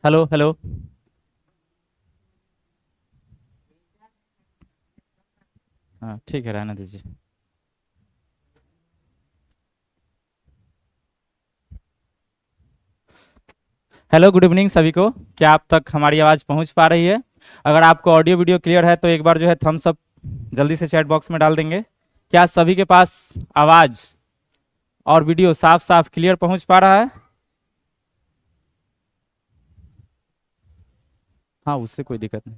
Hello hello. हाँ ठीक है, रहने दीजिए। हेलो, गुड इवनिंग सभी को। क्या आप तक हमारी आवाज़ पहुंच पा रही है? अगर आपको ऑडियो वीडियो क्लियर है तो एक बार जो है थम्स अप जल्दी से चैट बॉक्स में डाल देंगे। क्या सभी के पास आवाज़ और वीडियो साफ साफ क्लियर पहुंच पा रहा है? हाँ, उससे कोई दिक्कत नहीं।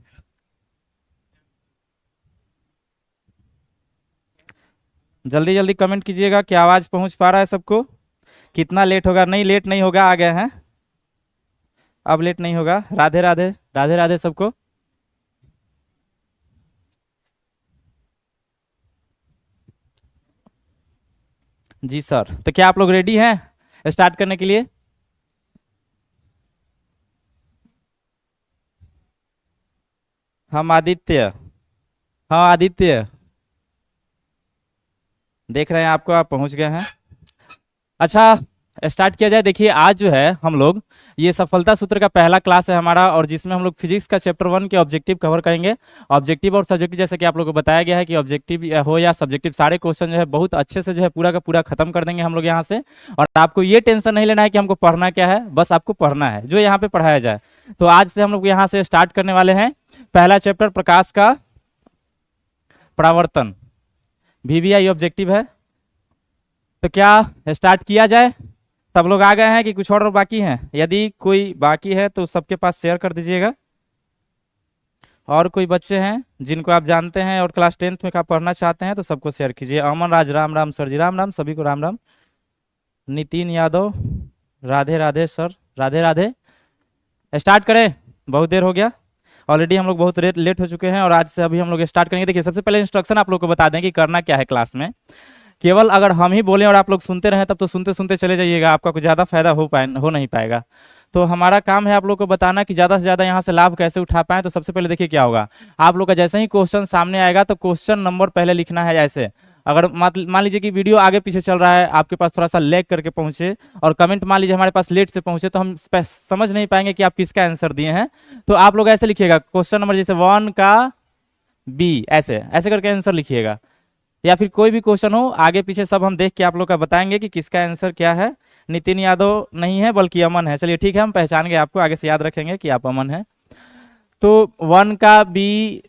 जल्दी जल्दी कमेंट कीजिएगा कि आवाज़ पहुंच पा रहा है सबको। कितना लेट होगा? नहीं, लेट नहीं होगा, आ गए हैं। अब लेट नहीं होगा। राधे राधे। राधे राधे सबको। जी सर, तो क्या आप लोग रेडी हैं स्टार्ट करने के लिए? हम आदित्य। हाँ आदित्य, देख रहे हैं आपको, आप पहुंच गए हैं। अच्छा, स्टार्ट किया जाए। देखिए, आज जो है हम लोग ये सफलता सूत्र का पहला क्लास है हमारा, और जिसमें हम लोग फिजिक्स का चैप्टर 1 के ऑब्जेक्टिव कवर करेंगे। ऑब्जेक्टिव और सब्जेक्टिव, जैसे कि आप लोगों को बताया गया है कि ऑब्जेक्टिव हो या सब्जेक्टिव, सारे क्वेश्चन जो है बहुत अच्छे से जो है पूरा का पूरा खत्म कर देंगे हम लोग यहाँ से। और आपको ये टेंशन नहीं लेना है कि हमको पढ़ना क्या है, बस आपको पढ़ना है जो यहाँ पे पढ़ाया जाए। तो आज से हम लोग यहाँ से स्टार्ट करने वाले हैं पहला चैप्टर, प्रकाश का परावर्तन। VVI ऑब्जेक्टिव है। तो क्या स्टार्ट किया जाए? सब लोग आ गए हैं कि कुछ और बाकी हैं? यदि कोई बाकी है तो सबके पास शेयर कर दीजिएगा। और कोई बच्चे हैं जिनको आप जानते हैं और क्लास 10th में का पढ़ना चाहते हैं तो सबको शेयर कीजिए। अमन राज, राम राम सर जी, राम राम सभी को, राम राम। नितिन यादव, राधे राधे सर, राधे राधे। स्टार्ट करें? बहुत देर हो गया ऑलरेडी, हम लोग बहुत लेट हो चुके हैं और आज से अभी हम लोग स्टार्ट करेंगे। देखिए, सबसे पहले इंस्ट्रक्शन आप लोग को बता दें कि करना क्या है क्लास में। केवल अगर हम ही बोलें और आप लोग सुनते रहें तब तो सुनते सुनते चले जाइएगा, आपका कुछ ज़्यादा फायदा हो नहीं पाएगा। तो हमारा काम है आप लोग को बताना कि ज़्यादा से ज़्यादा यहाँ से लाभ कैसे उठा पाएं। तो सबसे पहले देखिए क्या होगा, आप लोग का जैसे ही क्वेश्चन सामने आएगा तो क्वेश्चन नंबर पहले लिखना है। ऐसे अगर मान लीजिए कि वीडियो आगे पीछे चल रहा है, आपके पास थोड़ा सा लैग करके पहुंचे और कमेंट मान लीजिए हमारे पास लेट से पहुंचे, तो हम समझ नहीं पाएंगे कि आप किसका आंसर दिए हैं। तो आप लोग ऐसे लिखिएगा, क्वेश्चन नंबर जैसे 1 का बी, ऐसे ऐसे करके आंसर लिखिएगा। या फिर कोई भी क्वेश्चन हो, आगे पीछे सब हम देख के आप लोग का बताएंगे कि किसका आंसर क्या है। नितिन यादव नहीं है बल्कि अमन है। चलिए ठीक है, हम पहचान गए आपको, आगे से याद रखेंगे कि आप अमन है। तो 1 का बी,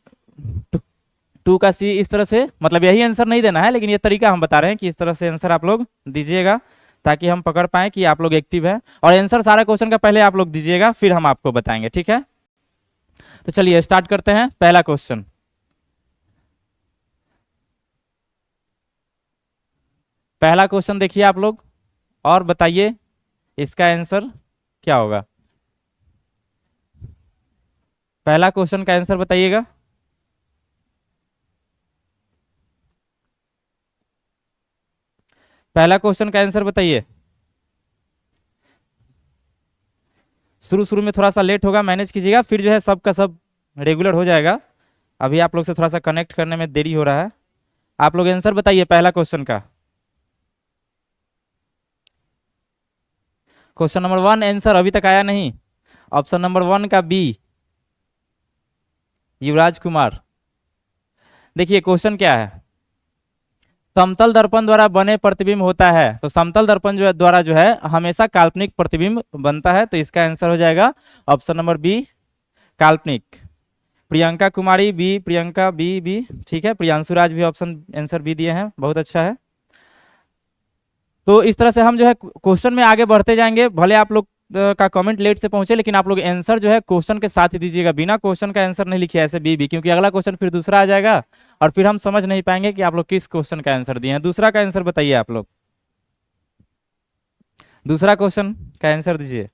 2 का सी, इस तरह से, मतलब यही आंसर नहीं देना है लेकिन ये तरीका हम बता रहे हैं कि इस तरह से आंसर आप लोग दीजिएगा ताकि हम पकड़ पाए कि आप लोग एक्टिव है। और आंसर सारा क्वेश्चन का पहले आप लोग दीजिएगा, फिर हम आपको बताएंगे, ठीक है? तो चलिए स्टार्ट करते हैं पहला क्वेश्चन। पहला क्वेश्चन देखिए आप लोग और बताइए इसका आंसर क्या होगा। पहला क्वेश्चन का आंसर बताइएगा। पहला क्वेश्चन का आंसर बताइए। शुरू शुरू में थोड़ा सा लेट होगा, मैनेज कीजिएगा, फिर जो है सबका सब रेगुलर हो जाएगा। अभी आप लोग से थोड़ा सा कनेक्ट करने में देरी हो रहा है। आप लोग आंसर बताइए पहला क्वेश्चन का। क्वेश्चन नंबर 1 आंसर अभी तक आया नहीं। ऑप्शन नंबर 1 का बी, युवराज कुमार। देखिए क्वेश्चन क्या है, समतल दर्पण द्वारा बने प्रतिबिंब होता है। तो समतल दर्पण जो द्वारा जो है हमेशा काल्पनिक प्रतिबिंब बनता है, तो इसका आंसर हो जाएगा ऑप्शन नंबर बी, काल्पनिक। Priyanka Kumari B, Priyanka B B, ठीक है। प्रियांशु राज भी ऑप्शन आंसर बी दिए हैं, बहुत अच्छा है। तो इस तरह से हम जो है क्वेश्चन में आगे बढ़ते जाएंगे। भले आप लोग का कमेंट लेट से पहुंचे लेकिन आप लोग आंसर जो है क्वेश्चन के साथ ही दीजिएगा, बिना क्वेश्चन का आंसर नहीं लिखिए ऐसे बी बी, क्योंकि अगला क्वेश्चन फिर दूसरा आ जाएगा और फिर हम समझ नहीं पाएंगे कि आप लोग किस क्वेश्चन का आंसर दिए हैं। दूसरा का आंसर बताइए आप लोग, दूसरा क्वेश्चन का आंसर दीजिए।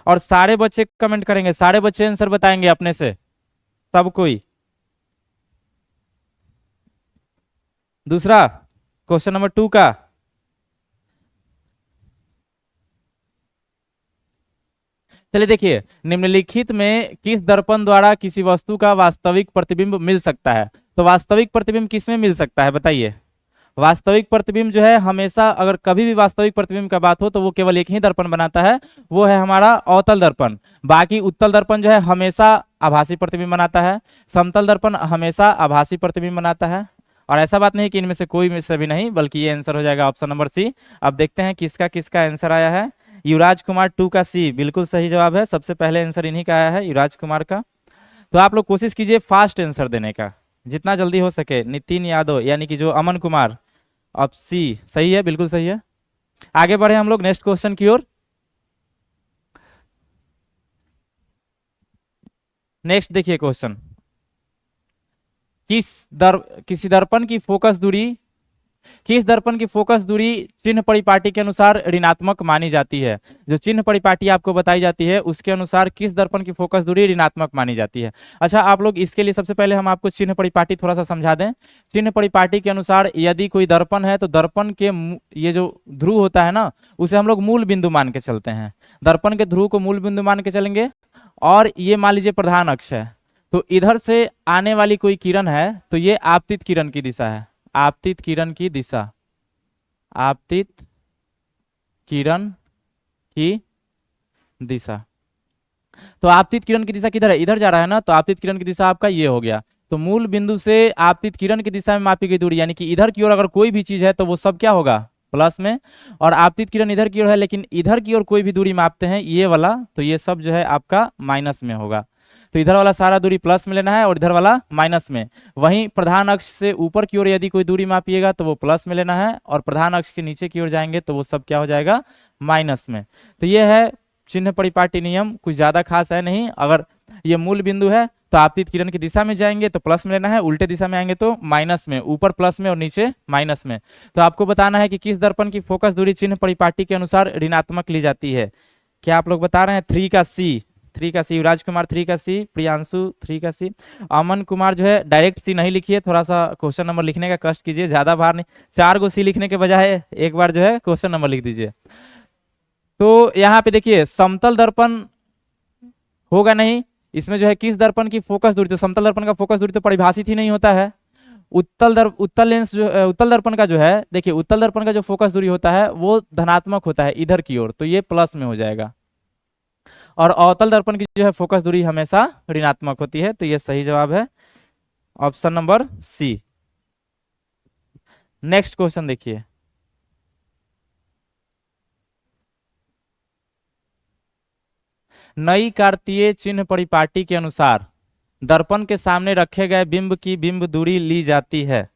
और सारे बच्चे कमेंट करेंगे, सारे बच्चे आंसर बताएंगे अपने से, सब कोई। दूसरा क्वेश्चन नंबर 2 का, चलिए देखिए, निम्नलिखित में किस दर्पण द्वारा किसी वस्तु का वास्तविक प्रतिबिंब मिल सकता है। तो वास्तविक प्रतिबिंब किस में मिल सकता है बताइए। वास्तविक प्रतिबिंब जो है हमेशा, अगर कभी भी वास्तविक प्रतिबिंब का बात हो तो वो केवल एक ही दर्पण बनाता है, वो है हमारा अवतल दर्पण। बाकी उत्तल दर्पण जो है हमेशा आभासी प्रतिबिंब बनाता है, समतल दर्पण हमेशा आभासी प्रतिबिंब बनाता है। और ऐसा बात नहीं कि इनमें से कोई में से भी नहीं, बल्कि ये आंसर हो जाएगा ऑप्शन नंबर सी। अब देखते हैं किसका किसका आंसर आया है। युवराज कुमार 2 का सी बिल्कुल सही जवाब है। सबसे पहले आंसर इन्हीं का आया है, युवराज कुमार का। तो आप लोग कोशिश कीजिए फास्ट आंसर देने का, जितना जल्दी हो सके। नितिन यादव यानी कि जो अमन कुमार, अब सी सही है, बिल्कुल सही है। आगे बढ़े हम लोग नेक्स्ट क्वेश्चन की ओर। नेक्स्ट देखिए क्वेश्चन, किसी दर्पण की फोकस दूरी, किस दर्पण की फोकस दूरी चिन्ह परिपाटी के अनुसार ऋणात्मक मानी जाती है। जो चिन्ह परिपाटी आपको बताई जाती है उसके अनुसार किस दर्पण की फोकस दूरी ऋणात्मक मानी जाती है। अच्छा, आप लोग इसके लिए सबसे पहले हम आपको चिन्ह परिपाटी थोड़ा सा समझा दें। चिन्ह परिपाटी के अनुसार यदि कोई दर्पण है तो दर्पण के ये जो ध्रुव होता है ना, उसे हम लोग मूल बिंदु मान के चलते हैं। दर्पण के ध्रुव को मूल बिंदु मान के चलेंगे, और ये मान लीजिए प्रधान अक्ष है। तो इधर से आने वाली कोई किरण है तो ये आपतित किरण की दिशा है, आपतित किरण की दिशा, आपतित किरण की दिशा। तो आपतित किरण की दिशा किधर है, इधर जा रहा है ना, तो आपतित किरण की दिशा आपका ये हो गया। तो मूल बिंदु से आपतित किरण की दिशा में मापी गई दूरी, यानी कि इधर की ओर अगर कोई भी चीज है तो वो सब क्या होगा, प्लस में। और आपतित किरण इधर की ओर है, लेकिन इधर की ओर कोई भी दूरी मापते हैं ये वाला, तो ये सब जो है आपका माइनस में होगा। तो इधर वाला सारा दूरी प्लस में लेना है और इधर वाला माइनस में। वहीं प्रधान अक्ष से ऊपर की ओर यदि कोई दूरी मापिएगा तो वो प्लस में लेना है, और प्रधान अक्ष के नीचे की ओर जाएंगे तो वो सब क्या हो जाएगा, माइनस में। तो ये है चिन्ह परिपाटी नियम, कुछ ज्यादा खास है नहीं। अगर ये मूल बिंदु है तो आपतित किरण की दिशा में जाएंगे तो प्लस में लेना है, उल्टे दिशा में आएंगे तो माइनस में, ऊपर प्लस में और नीचे माइनस में। तो आपको बताना है कि किस दर्पण की फोकस दूरी चिन्ह परिपाटी के अनुसार ऋणात्मक ली जाती है। क्या आप लोग बता रहे हैं? 3 का सी, 3 का सी, युवराज कुमार 3 का सी, प्रियांशु 3 का सी, अमन कुमार जो है डायरेक्ट सी नहीं लिखिए, थोड़ा सा क्वेश्चन नंबर लिखने का कष्ट कीजिए, ज्यादा बार नहीं, 4 को सी लिखने के बजाय एक बार जो है क्वेश्चन नंबर लिख दीजिए। तो यहाँ पे देखिए समतल दर्पण होगा नहीं, इसमें जो है किस दर्पण की फोकस दूरी, तो समतल दर्पण का फोकस दूरी तो परिभाषित ही नहीं होता है। उत्तल लेंस जो उत्तल दर्पण का जो है, देखिए उत्तल दर्पण का जो फोकस दूरी होता है वो धनात्मक होता है इधर की ओर, तो ये प्लस में हो जाएगा। और अवतल दर्पण की जो है फोकस दूरी हमेशा ऋणात्मक होती है, तो ये सही जवाब है option number C. Next question देखिए, नई कार्तीय चिन्ह परिपाटी के अनुसार दर्पण के सामने रखे गए बिंब की बिंब दूरी ली जाती है।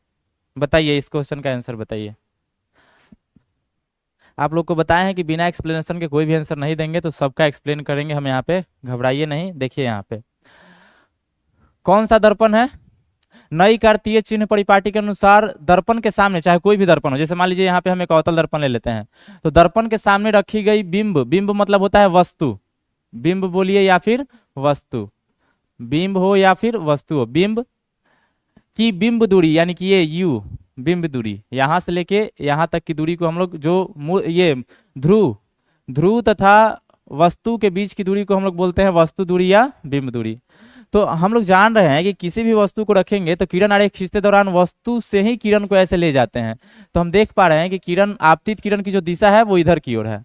बताइए, इस क्वेश्चन का आंसर बताइए। आप लोग को बताए हैं कि बिना एक्सप्लेनेशन के कोई भी आंसर नहीं देंगे, तो सबका एक्सप्लेन करेंगे हम यहाँ पे, घबराइए नहीं। देखिए यहाँ पे कौन सा दर्पण है, नई कार्तीय चिन्ह परिपाटी के अनुसार दर्पण के सामने, चाहे कोई भी दर्पण हो, जैसे मान लीजिए यहाँ पे हम एक अवतल दर्पण ले लेते हैं, तो दर्पण के सामने रखी गई बिंब, बिंब मतलब होता है वस्तु, बिंब बोलिए या फिर वस्तु, बिंब हो या फिर वस्तु हो, बिंब की बिंब दूरी, यानी कि ये यू बिंब दूरी, यहां से लेके यहां तक की दूरी को हम लोग, जो ये ध्रुव ध्रुव तथा वस्तु के बीच की दूरी को हम लोग बोलते हैं वस्तु दूरी या बिंब दूरी। तो हम लोग जान रहे हैं कि किसी भी वस्तु को रखेंगे तो किरण आरेख खींचते दौरान वस्तु से ही किरण को ऐसे ले जाते हैं, तो हम देख पा रहे हैं कि किरण, आपतित किरण की जो दिशा है वो इधर की ओर है,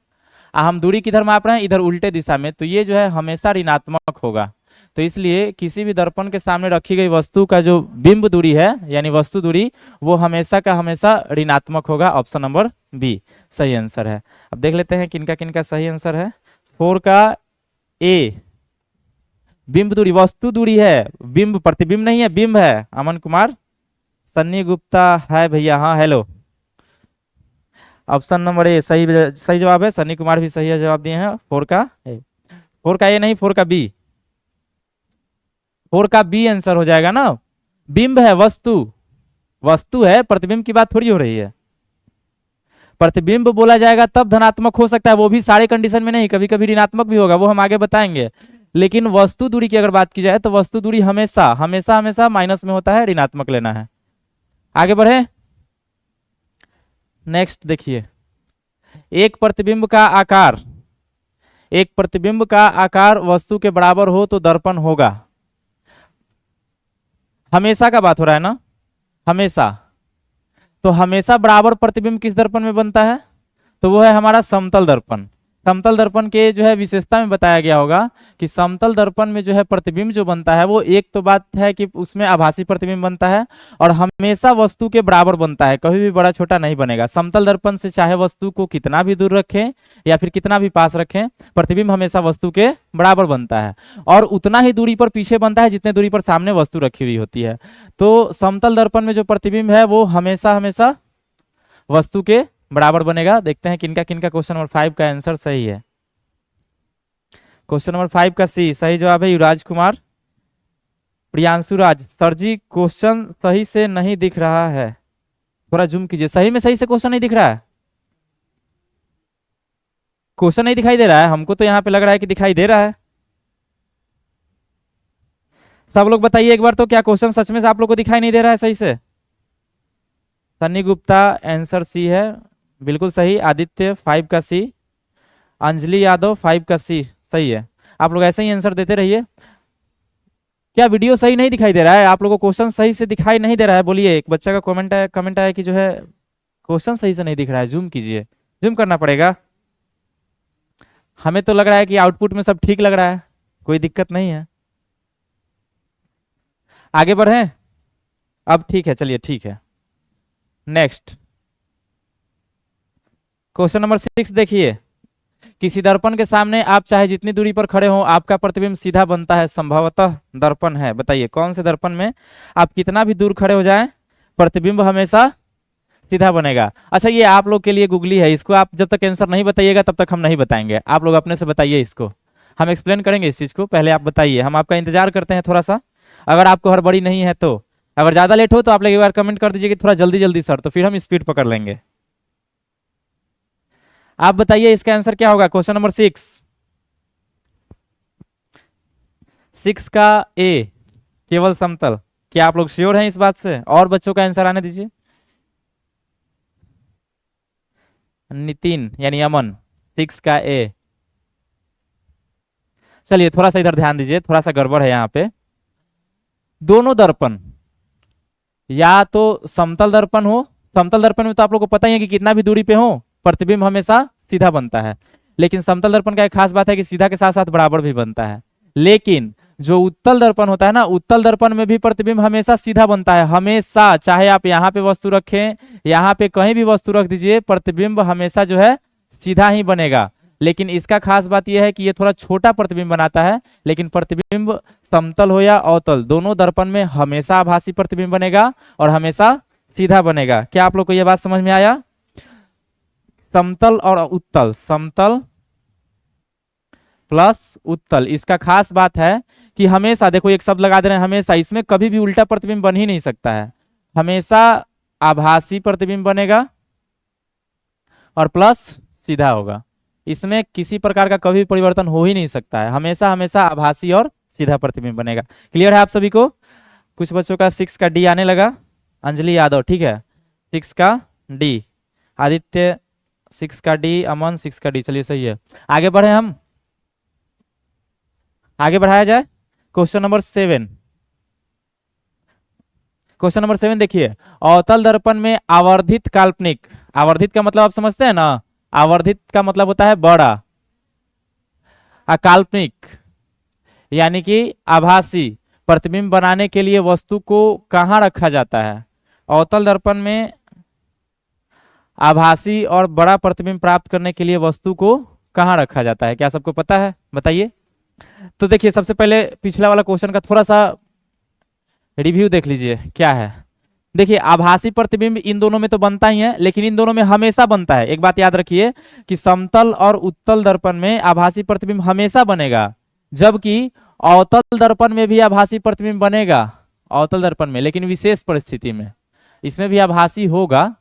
हम दूरी किधर माप रहे हैं, इधर उल्टे दिशा में, तो ये जो है हमेशा ऋणात्मक होगा। तो इसलिए किसी भी दर्पण के सामने रखी गई वस्तु का जो बिंब दूरी है यानी वस्तु दूरी, वो हमेशा का हमेशा ऋणात्मक होगा। ऑप्शन नंबर बी सही आंसर है। अब देख लेते हैं किनका किनका सही आंसर है। 4 का ए, बिंब दूरी वस्तु दूरी है, बिंब प्रतिबिंब नहीं है, बिंब है। अमन कुमार, सन्नी गुप्ता है भैया, हाँ हेलो। ऑप्शन नंबर ए सही सही जवाब है। सन्नी कुमार भी सही जवाब दिए हैं। 4 का ए, 4 का ए नहीं, 4 का बी, 4 का बी आंसर हो जाएगा ना। बिंब है, वस्तु, वस्तु है, प्रतिबिंब की बात थोड़ी हो रही है। प्रतिबिंब बोला जाएगा तब धनात्मक हो सकता है, वो भी सारे कंडीशन में नहीं, कभी कभी ऋणात्मक भी होगा, वो हम आगे बताएंगे। लेकिन वस्तु दूरी की अगर बात की जाए तो वस्तु दूरी हमेशा हमेशा हमेशा माइनस में होता है, ऋणात्मक लेना है। आगे बढ़े, नेक्स्ट देखिए, एक प्रतिबिंब का आकार, एक प्रतिबिंब का आकार वस्तु के बराबर हो तो दर्पण होगा। हमेशा का बात हो रहा है ना, हमेशा। तो हमेशा बराबर प्रतिबिंब किस दर्पण में बनता है? तो वो है हमारा समतल दर्पण। समतल दर्पण के जो है विशेषता में बताया गया होगा कि समतल दर्पण में जो है प्रतिबिंब जो बनता है वो एक तो बात है कि उसमें आभासी प्रतिबिंब बनता है और हमेशा वस्तु के बराबर बनता है, कभी भी बड़ा छोटा नहीं बनेगा। समतल दर्पण से चाहे वस्तु को कितना भी दूर रखें या फिर कितना भी पास रखें, प्रतिबिंब हमेशा वस्तु के बराबर बनता है और उतना ही दूरी पर पीछे बनता है जितने दूरी पर सामने वस्तु रखी हुई होती है। तो समतल दर्पण में जो प्रतिबिंब है वो हमेशा हमेशा वस्तु के बराबर बनेगा। देखते हैं किनका किनका क्वेश्चन नंबर 5 का आंसर सही है। क्वेश्चन नंबर 5 का सी सही जवाब है युवराज कुमार। प्रियांशु राज, सर जी क्वेश्चन सही से नहीं दिख रहा है, थोड़ा जूम कीजिए। सही में सही से क्वेश्चन नहीं दिख रहा है? क्वेश्चन नहीं दिखाई दे रहा है? हमको तो यहाँ पे लग रहा है कि दिखाई दे रहा है। सब लोग बताइए एक बार तो, क्या क्वेश्चन सच में से आप लोग को दिखाई नहीं दे रहा है सही से? सन्नी गुप्ता आंसर सी है, बिल्कुल सही। आदित्य 5 का सी। अंजलि यादव 5 का सी सही है। आप लोग ऐसे ही आंसर देते रहिए। क्या वीडियो सही नहीं दिखाई दे रहा है? आप लोगों को क्वेश्चन सही से दिखाई नहीं दे रहा है? बोलिए। एक बच्चा का कमेंट आया कि जो है क्वेश्चन सही से नहीं दिख रहा है। जूम कीजिए, जूम करना पड़ेगा। हमें तो लग रहा है कि आउटपुट में सब ठीक लग रहा है, कोई दिक्कत नहीं है। आगे बढ़े? अब ठीक है, चलिए ठीक है। नेक्स्ट क्वेश्चन नंबर 6 देखिए। किसी दर्पण के सामने आप चाहे जितनी दूरी पर खड़े हो आपका प्रतिबिंब सीधा बनता है, संभवतः दर्पण है। बताइए कौन से दर्पण में आप कितना भी दूर खड़े हो जाएं प्रतिबिंब हमेशा सीधा बनेगा। अच्छा, ये आप लोग के लिए गूगली है, इसको आप जब तक आंसर नहीं बताइएगा तब तक हम नहीं बताएंगे। आप लोग अपने से बताइए, इसको हम एक्सप्लेन करेंगे इस चीज को। पहले आप बताइए, हम आपका इंतजार करते हैं थोड़ा सा। अगर आपको हड़बड़ी नहीं है तो, अगर ज्यादा लेट हो तो आप लोग एक बार कमेंट कर दीजिए कि थोड़ा जल्दी जल्दी सर, तो फिर हम स्पीड पकड़ लेंगे। आप बताइए इसका आंसर क्या होगा। क्वेश्चन नंबर 6 का ए केवल समतल। क्या आप लोग श्योर हैं इस बात से? और बच्चों का आंसर आने दीजिए। नितिन यानी अमन 6 का ए। चलिए थोड़ा सा इधर ध्यान दीजिए, थोड़ा सा गड़बड़ है यहाँ पे। दोनों दर्पण या तो समतल दर्पण हो, समतल दर्पण में तो आप लोग को पता ही है कि कितना भी दूरी पे हो प्रतिबिंब हमेशा सीधा बनता है। लेकिन समतल दर्पण का एक खास बात है कि सीधा के साथ साथ बराबर भी बनता है। लेकिन जो उत्तल दर्पण होता है ना, उत्तल दर्पण में भी प्रतिबिंब हमेशा सीधा बनता है, हमेशा। चाहे आप यहाँ पे वस्तु रखें, यहाँ पे कहीं भी वस्तु रख दीजिए, प्रतिबिंब हमेशा जो है सीधा ही बनेगा। लेकिन इसका खास बात यह है कि ये थोड़ा छोटा प्रतिबिंब बनाता है, लेकिन प्रतिबिंब समतल हो या अवतल दोनों दर्पण में हमेशा आभासी प्रतिबिंब बनेगा और हमेशा सीधा बनेगा। क्या आप लोग को यह बात समझ में आया? समतल और उत्तल, समतल प्लस उत्तल, इसका खास बात है कि हमेशा, देखो एक शब्द लगा दे रहे हैं हमेशा, इसमें कभी भी उल्टा प्रतिबिंब बन ही नहीं सकता है। हमेशा आभासी प्रतिबिंब बनेगा और प्लस सीधा होगा। इसमें किसी प्रकार का कभी परिवर्तन हो ही नहीं सकता है, हमेशा हमेशा आभासी और सीधा प्रतिबिंब बनेगा। क्लियर है आप सभी को? कुछ बच्चों का 6 का डी आने लगा। अंजलि यादव, ठीक है, 6 का डी। आदित्य 6 का डी। अमन 6 का डी। चलिए सही है। आगे बढ़े हम, आगे बढ़ाया जाए। Question number 7। क्वेश्चन नंबर 7 देखिए। अवतल दर्पण में आवर्धित काल्पनिक, आवर्धित का मतलब आप समझते हैं ना, आवर्धित का मतलब होता है बड़ा, काल्पनिक यानी कि आभासी प्रतिबिंब बनाने के लिए वस्तु को कहां रखा जाता है? अवतल दर्पण में आभासी और बड़ा प्रतिबिंब प्राप्त करने के लिए वस्तु को कहां रखा जाता है? क्या सबको पता है? बताइए। तो देखिए सबसे पहले पिछला वाला क्वेश्चन का थोड़ा सा रिव्यू देख लीजिए क्या है। देखिए आभासी प्रतिबिंब इन दोनों में तो बनता ही है, लेकिन इन दोनों में हमेशा बनता है। एक बात याद रखिए कि समतल और उत्तल दर्पण में आभासी प्रतिबिंब हमेशा बनेगा, जबकि अवतल दर्पण में भी आभासी प्रतिबिंब बनेगा, अवतल दर्पण में, लेकिन विशेष परिस्थिति में। इसमें भी आभासी होगा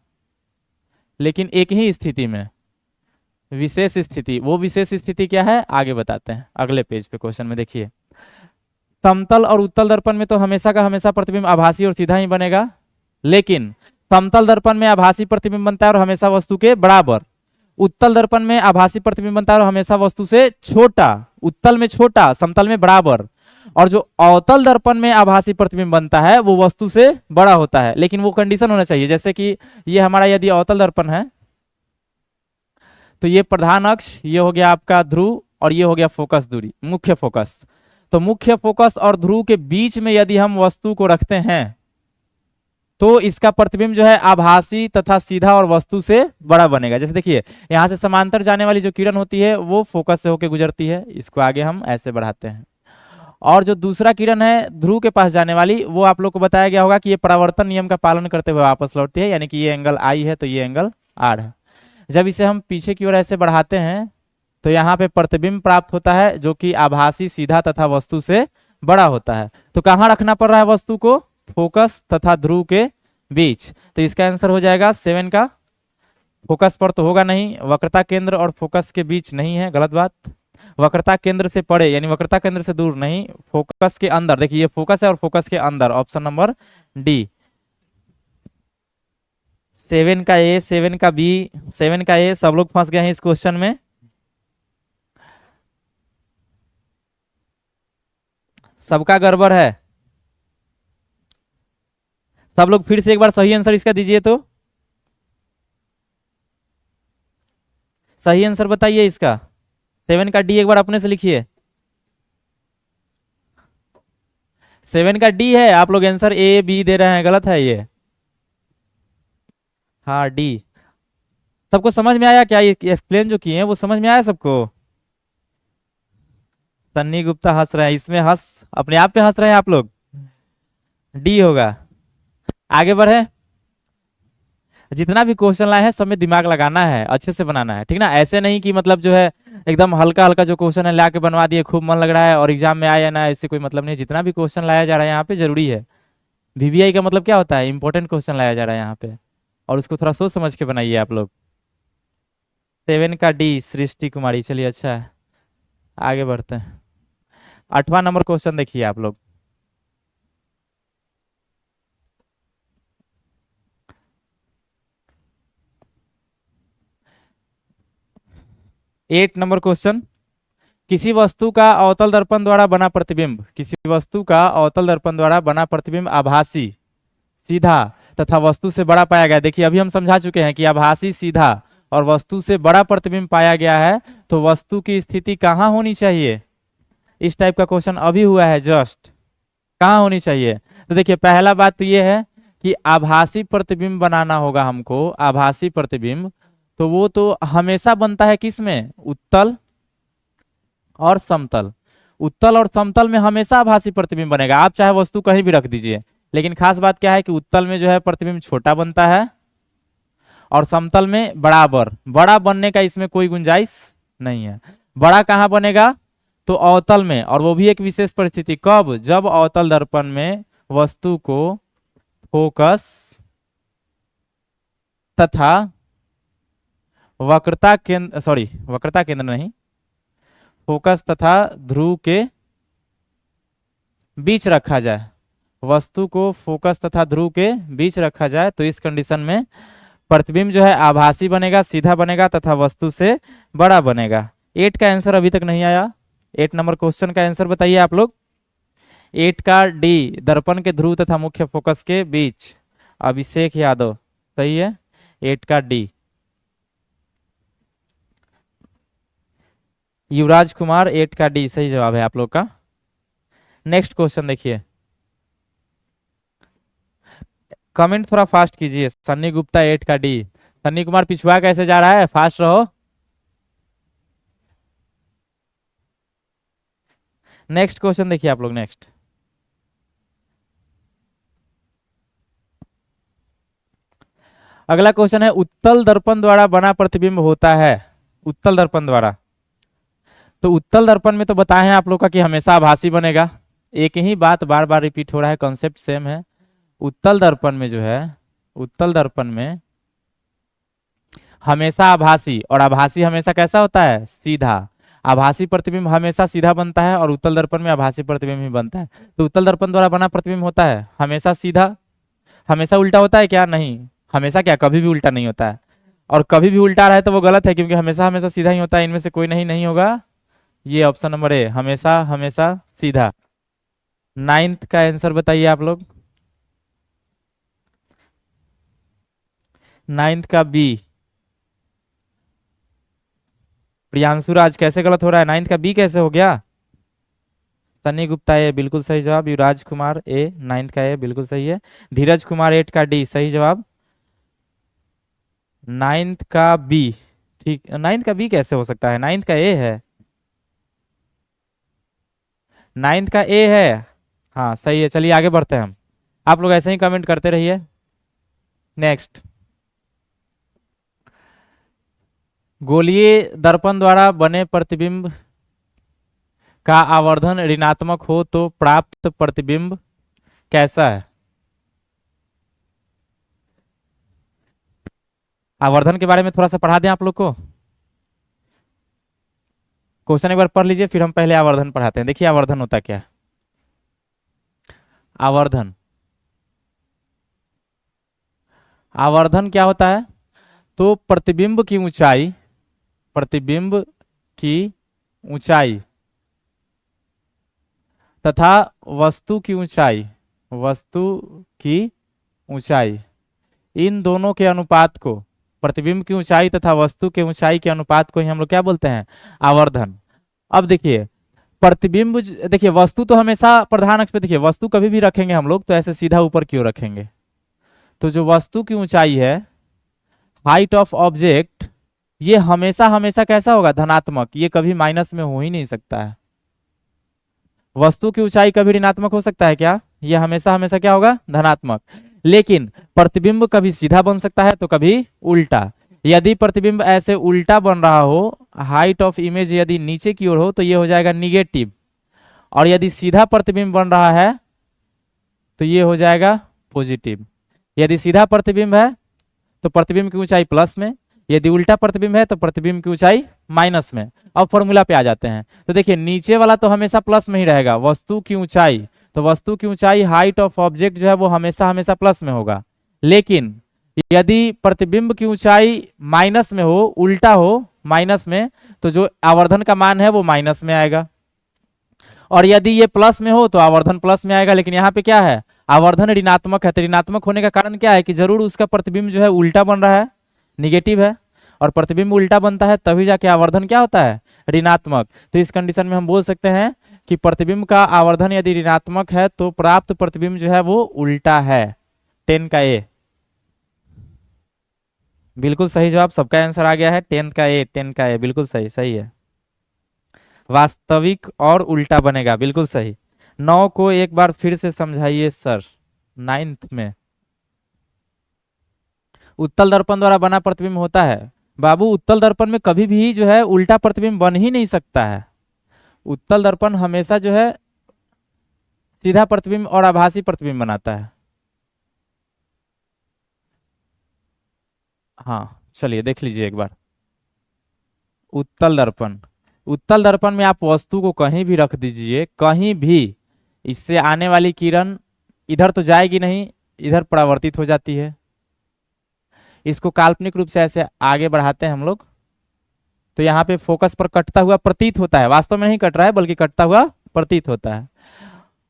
लेकिन एक ही स्थिति में, विशेष स्थिति। वो विशेष स्थिति क्या है आगे बताते हैं अगले पेज पे क्वेश्चन में। देखिए समतल और उत्तल दर्पण में तो हमेशा का हमेशा प्रतिबिंब आभासी और सीधा ही बनेगा, लेकिन समतल दर्पण में आभासी प्रतिबिंब बनता है और हमेशा वस्तु के बराबर। उत्तल दर्पण में आभासी प्रतिबिंब बनता है और हमेशा वस्तु से छोटा, उत्तल में छोटा समतल में बराबर। और जो अवतल दर्पण में आभासी प्रतिबिंब बनता है वो वस्तु से बड़ा होता है, लेकिन वो कंडीशन होना चाहिए। जैसे कि ये हमारा यदि अवतल दर्पण है तो ये प्रधान अक्ष, ये हो गया आपका ध्रुव, और ये हो गया फोकस दूरी, मुख्य फोकस। तो मुख्य फोकस और ध्रुव के बीच में यदि हम वस्तु को रखते हैं तो इसका प्रतिबिंब जो है आभासी तथा सीधा और वस्तु से बड़ा बनेगा। जैसे देखिए यहां से समांतर जाने वाली जो किरण होती है वो फोकस से होकर गुजरती है, इसको आगे हम ऐसे बढ़ाते हैं। और जो दूसरा किरण है ध्रुव के पास जाने वाली, वो आप लोग को बताया गया होगा कि ये परावर्तन नियम का पालन करते हुए वापस लौटती है, यानी कि ये एंगल आई है तो ये एंगल आर है। जब इसे हम पीछे की ओर ऐसे बढ़ाते हैं तो यहाँ पे प्रतिबिंब प्राप्त होता है जो कि आभासी, सीधा तथा वस्तु से बड़ा होता है। तो कहाँ रखना पड़ रहा है वस्तु को? फोकस तथा ध्रुव के बीच। तो इसका आंसर हो जाएगा 7 का। फोकस पर तो होगा नहीं, वक्रता केंद्र और फोकस के बीच नहीं है, गलत बात। वक्रता केंद्र से पड़े यानी वक्रता केंद्र से दूर नहीं, फोकस के अंदर। देखिए ये फोकस है और फोकस के अंदर, ऑप्शन नंबर डी। 7 का ए, 7 का बी, 7 का ए, सब लोग फंस गए हैं इस क्वेश्चन में। सबका गड़बड़ है। सब लोग फिर से एक बार सही आंसर इसका दीजिए। तो सही आंसर बताइए इसका। 7 का डी एक बार अपने से लिखिए। 7 का डी है, आप लोग आंसर ए बी दे रहे हैं, गलत है ये। हाँ डी। सबको समझ में आया क्या? ये एक्सप्लेन जो किए हैं वो समझ में आया सबको? सन्नी गुप्ता हंस रहे हैं, इसमें हंस अपने आप पे हंस रहे हैं आप लोग। डी होगा। आगे बढ़े। जितना भी क्वेश्चन लाए हैं सब में दिमाग लगाना है, अच्छे से बनाना है, ठीक ना। ऐसे नहीं कि मतलब जो है एकदम हल्का हल्का जो क्वेश्चन है ला के बनवा दिए, खूब मन लग रहा है और एग्जाम में आया ना, इससे कोई मतलब नहीं। जितना भी क्वेश्चन लाया जा रहा है यहाँ पे जरूरी है। वीवीआई का मतलब क्या होता है? इंपॉर्टेंट क्वेश्चन लाया जा रहा है यहाँ पे, और उसको थोड़ा सोच समझ के बनाइए आप लोग। 7 का डी सृष्टि कुमारी। चलिए अच्छा है, आगे बढ़ते हैं। 8वां नंबर क्वेश्चन देखिए आप लोग। Eight number question. किसी वस्तु का अवतल दर्पण द्वारा बना प्रतिबिंब, किसी वस्तु का अवतल दर्पण द्वारा बना प्रतिबिंब आभासी, सीधा तथा वस्तु से बड़ा पाया गया। देखिए अभी हम समझा चुके हैं कि आभासी, सीधा और वस्तु से बड़ा प्रतिबिंब पाया गया है, तो वस्तु की स्थिति कहाँ होनी चाहिए? इस टाइप का क्वेश्चन अभी हुआ है जस्ट, कहाँ होनी चाहिए? तो देखिए पहला बात तो ये है कि आभासी प्रतिबिंब बनाना होगा हमको। आभासी प्रतिबिंब तो वो तो हमेशा बनता है किस में? उत्तल और समतल। उत्तल और समतल में हमेशा आभासी प्रतिबिंब बनेगा, आप चाहे वस्तु कहीं भी रख दीजिए। लेकिन खास बात क्या है कि उत्तल में जो है प्रतिबिंब छोटा बनता है और समतल में बराबर। बड़ा बनने का इसमें कोई गुंजाइश नहीं है। बड़ा कहाँ बनेगा? तो अवतल में, और वो भी एक विशेष परिस्थिति। कब? जब अवतल दर्पण में वस्तु को फोकस तथा वक्रता केंद्र, सॉरी वक्रता केंद्र नहीं, फोकस तथा ध्रुव के बीच रखा जाए। वस्तु को फोकस तथा ध्रुव के बीच रखा जाए तो इस कंडीशन में प्रतिबिंब जो है आभासी बनेगा, सीधा बनेगा तथा वस्तु से बड़ा बनेगा। 8 का आंसर अभी तक नहीं आया। 8 नंबर क्वेश्चन का आंसर बताइए आप लोग। 8 का डी, दर्पण के ध्रुव तथा मुख्य फोकस के बीच। अभिषेक यादव सही है, 8 का डी। युवराज कुमार 8 का डी सही जवाब है आप लोग का। नेक्स्ट क्वेश्चन देखिए। कमेंट थोड़ा फास्ट कीजिए। सन्नी गुप्ता 8 का डी। सन्नी कुमार पिछुआ कैसे जा रहा है? फास्ट रहो। नेक्स्ट क्वेश्चन देखिए आप लोग। नेक्स्ट अगला क्वेश्चन है, उत्तल दर्पण द्वारा बना प्रतिबिंब होता है। उत्तल दर्पण द्वारा, तो उत्तल दर्पण में तो बताए हैं आप लोग का कि हमेशा आभासी बनेगा। एक ही बात बार बार रिपीट हो रहा है, कॉन्सेप्ट सेम है। उत्तल दर्पण में जो है, उत्तल दर्पण में हमेशा आभासी, और आभासी हमेशा कैसा होता है? सीधा। आभासी प्रतिबिंब हमेशा सीधा बनता है और उत्तल दर्पण में आभासी प्रतिबिंब ही बनता है। तो उत्तल दर्पण द्वारा बना प्रतिबिंब होता है हमेशा सीधा। हमेशा उल्टा होता है क्या? नहीं, हमेशा क्या, कभी भी उल्टा नहीं होता है। और कभी भी उल्टा रहा है तो वो गलत है, क्योंकि हमेशा हमेशा सीधा ही होता है। इनमें से कोई नहीं होगा। ये ऑप्शन नंबर ए, हमेशा हमेशा सीधा। नाइन्थ का आंसर बताइए आप लोग। नाइन्थ का बी। प्रियांशु राज कैसे गलत हो रहा है? नाइन्थ का बी कैसे हो गया? सनी गुप्ता ए बिल्कुल सही जवाब। युवराज कुमार ए नाइन्थ का ए बिल्कुल सही है। धीरज कुमार एट का डी सही जवाब। नाइन्थ का बी। ठीक, नाइन्थ का बी कैसे हो सकता है? नाइन्थ का ए है। नाइन्थ का ए है। हाँ सही है, चलिए आगे बढ़ते हैं हम। आप लोग ऐसे ही कमेंट करते रहिए। नेक्स्ट, गोलीय दर्पण द्वारा बने प्रतिबिंब का आवर्धन ऋणात्मक हो तो प्राप्त प्रतिबिंब कैसा है? आवर्धन के बारे में थोड़ा सा पढ़ा दें आप लोग को। क्वेश्चन एक बार पढ़ लीजिए, फिर हम पहले आवर्धन पढ़ाते हैं। देखिए आवर्धन होता क्या है। आवर्धन, आवर्धन क्या होता है? तो प्रतिबिंब की ऊंचाई, प्रतिबिंब की ऊंचाई तथा वस्तु की ऊंचाई, वस्तु की ऊंचाई, इन दोनों के अनुपात को, प्रतिबिंब की ऊंचाई तथा वस्तु के ऊंचाई के अनुपात को ही हम लोग क्या बोलते हैं? आवर्धन। अब देखिए प्रतिबिंब देखिए वस्तु तो हमेशा प्रधान अक्ष पे, देखिए वस्तु कभी भी रखेंगे हम लोग तो ऐसे सीधा ऊपर की ओर रखेंगे। तो जो वस्तु की ऊंचाई है, हाइट ऑफ ऑब्जेक्ट, ये हमेशा हमेशा कैसा होगा? धनात्मक। ये कभी माइनस में हो ही नहीं सकता है। वस्तु की ऊंचाई कभी ऋणात्मक हो सकता है क्या? ये हमेशा हमेशा क्या होगा? धनात्मक। लेकिन प्रतिबिंब कभी सीधा बन सकता है तो कभी उल्टा। यदि प्रतिबिंब ऐसे उल्टा बन रहा हो, हाइट ऑफ इमेज यदि नीचे की ओर हो तो ये हो जाएगा निगेटिव, और यदि सीधा प्रतिबिंब बन रहा है तो ये हो जाएगा पॉजिटिव। यदि सीधा प्रतिबिंब है तो प्रतिबिंब की ऊंचाई प्लस में, यदि उल्टा प्रतिबिंब है तो प्रतिबिंब की ऊंचाई माइनस में। अब फॉर्मूला पे आ जाते हैं। तो देखिए नीचे वाला तो हमेशा प्लस में ही रहेगा, वस्तु की ऊंचाई, तो वस्तु की ऊंचाई हाइट ऑफ ऑब्जेक्ट जो है वो हमेशा हमेशा प्लस में होगा। लेकिन यदि प्रतिबिंब की ऊंचाई माइनस में हो, उल्टा हो माइनस में, तो जो आवर्धन का मान है वो माइनस में आएगा। और यदि ये प्लस में हो तो आवर्धन प्लस में आएगा। लेकिन यहाँ पे क्या है? आवर्धन ऋणात्मक है। तो ऋणात्मक होने का कारण क्या है? कि जरूर उसका प्रतिबिंब जो है उल्टा बन रहा है, निगेटिव है, और प्रतिबिंब उल्टा बनता है तभी जाके आवर्धन क्या होता है? ऋणात्मक। तो इस कंडीशन में हम बोल सकते हैं कि प्रतिबिंब का आवर्धन यदि ऋणात्मक है तो प्राप्त प्रतिबिंब जो है वो उल्टा है। 10 का ए बिल्कुल सही जवाब। सबका आंसर आ गया है। 10 का ए, 10 का ए बिल्कुल सही, सही है। वास्तविक और उल्टा बनेगा, बिल्कुल सही। 9 को एक बार फिर से समझाइए सर। 9th में उत्तल दर्पण द्वारा बना प्रतिबिंब होता है। बाबू उत्तल दर्पण में कभी भी जो है उल्टा प्रतिबिंब बन ही नहीं सकता है। उत्तल दर्पण हमेशा जो है सीधा प्रतिबिंब और आभासी प्रतिबिंब बनाता है। हाँ चलिए देख लीजिए एक बार। उत्तल दर्पण, उत्तल दर्पण में आप वस्तु को कहीं भी रख दीजिए, कहीं भी, इससे आने वाली किरण इधर तो जाएगी नहीं, इधर परावर्तित हो जाती है। इसको काल्पनिक रूप से ऐसे आगे बढ़ाते हैं हम लोग, तो यहाँ पे फोकस पर कटता हुआ प्रतीत होता है, वास्तव में नहीं कट रहा है बल्कि कटता हुआ प्रतीत होता है।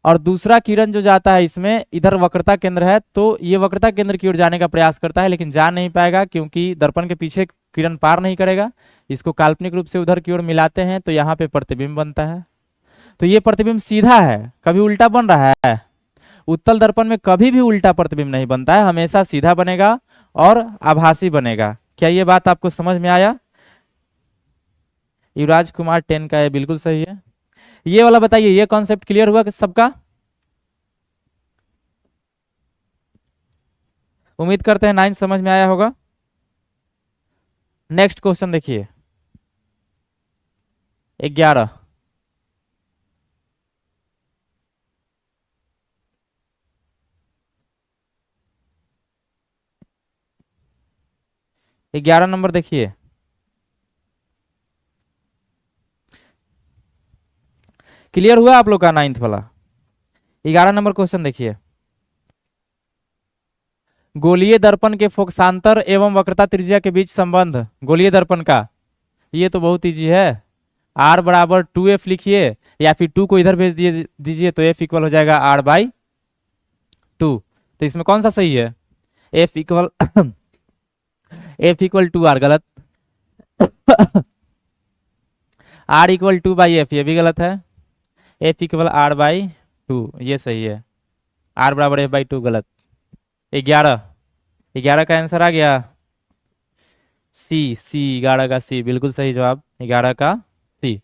और दूसरा किरण जो जाता है इसमें, इधर वक्रता केंद्र है तो ये वक्रता केंद्र की ओर जाने का प्रयास करता है, लेकिन जा नहीं पाएगा क्योंकि दर्पण के पीछे किरण पार नहीं करेगा। इसको काल्पनिक रूप से उधर की ओर मिलाते हैं तो यहाँ पे प्रतिबिंब बनता है। तो ये प्रतिबिंब सीधा है, कभी उल्टा बन रहा है? उत्तल दर्पण में कभी भी उल्टा प्रतिबिंब नहीं बनता है, हमेशा सीधा बनेगा और आभासी बनेगा। क्या ये बात आपको समझ में आया? युवराज कुमार 10 का है, बिल्कुल सही है। ये वाला बताइए, ये कॉन्सेप्ट क्लियर हुआ कि सबका? उम्मीद करते हैं 9 समझ में आया होगा। नेक्स्ट क्वेश्चन देखिए 11। ग्यारह नंबर देखिए। क्लियर हुआ आप लोग का 9th वाला? 11 नंबर क्वेश्चन देखिए। गोलीय दर्पण के फोकसांतर एवं वक्रता त्रिज्या के बीच संबंध, गोलीय दर्पण का, ये तो बहुत इजी है। आर बराबर 2f लिखिए, या फिर 2 को इधर भेज दीजिए तो f इक्वल हो जाएगा r/2। तो इसमें कौन सा सही है? f equal f equal 2r गलत। r इक्वल 2/f ये भी गलत है। f इक्वल r/2 ये सही है। r बराबर f/2 गलत। 11 11 का आंसर आ गया सी 11 का सी, बिल्कुल सही जवाब 11 का सी।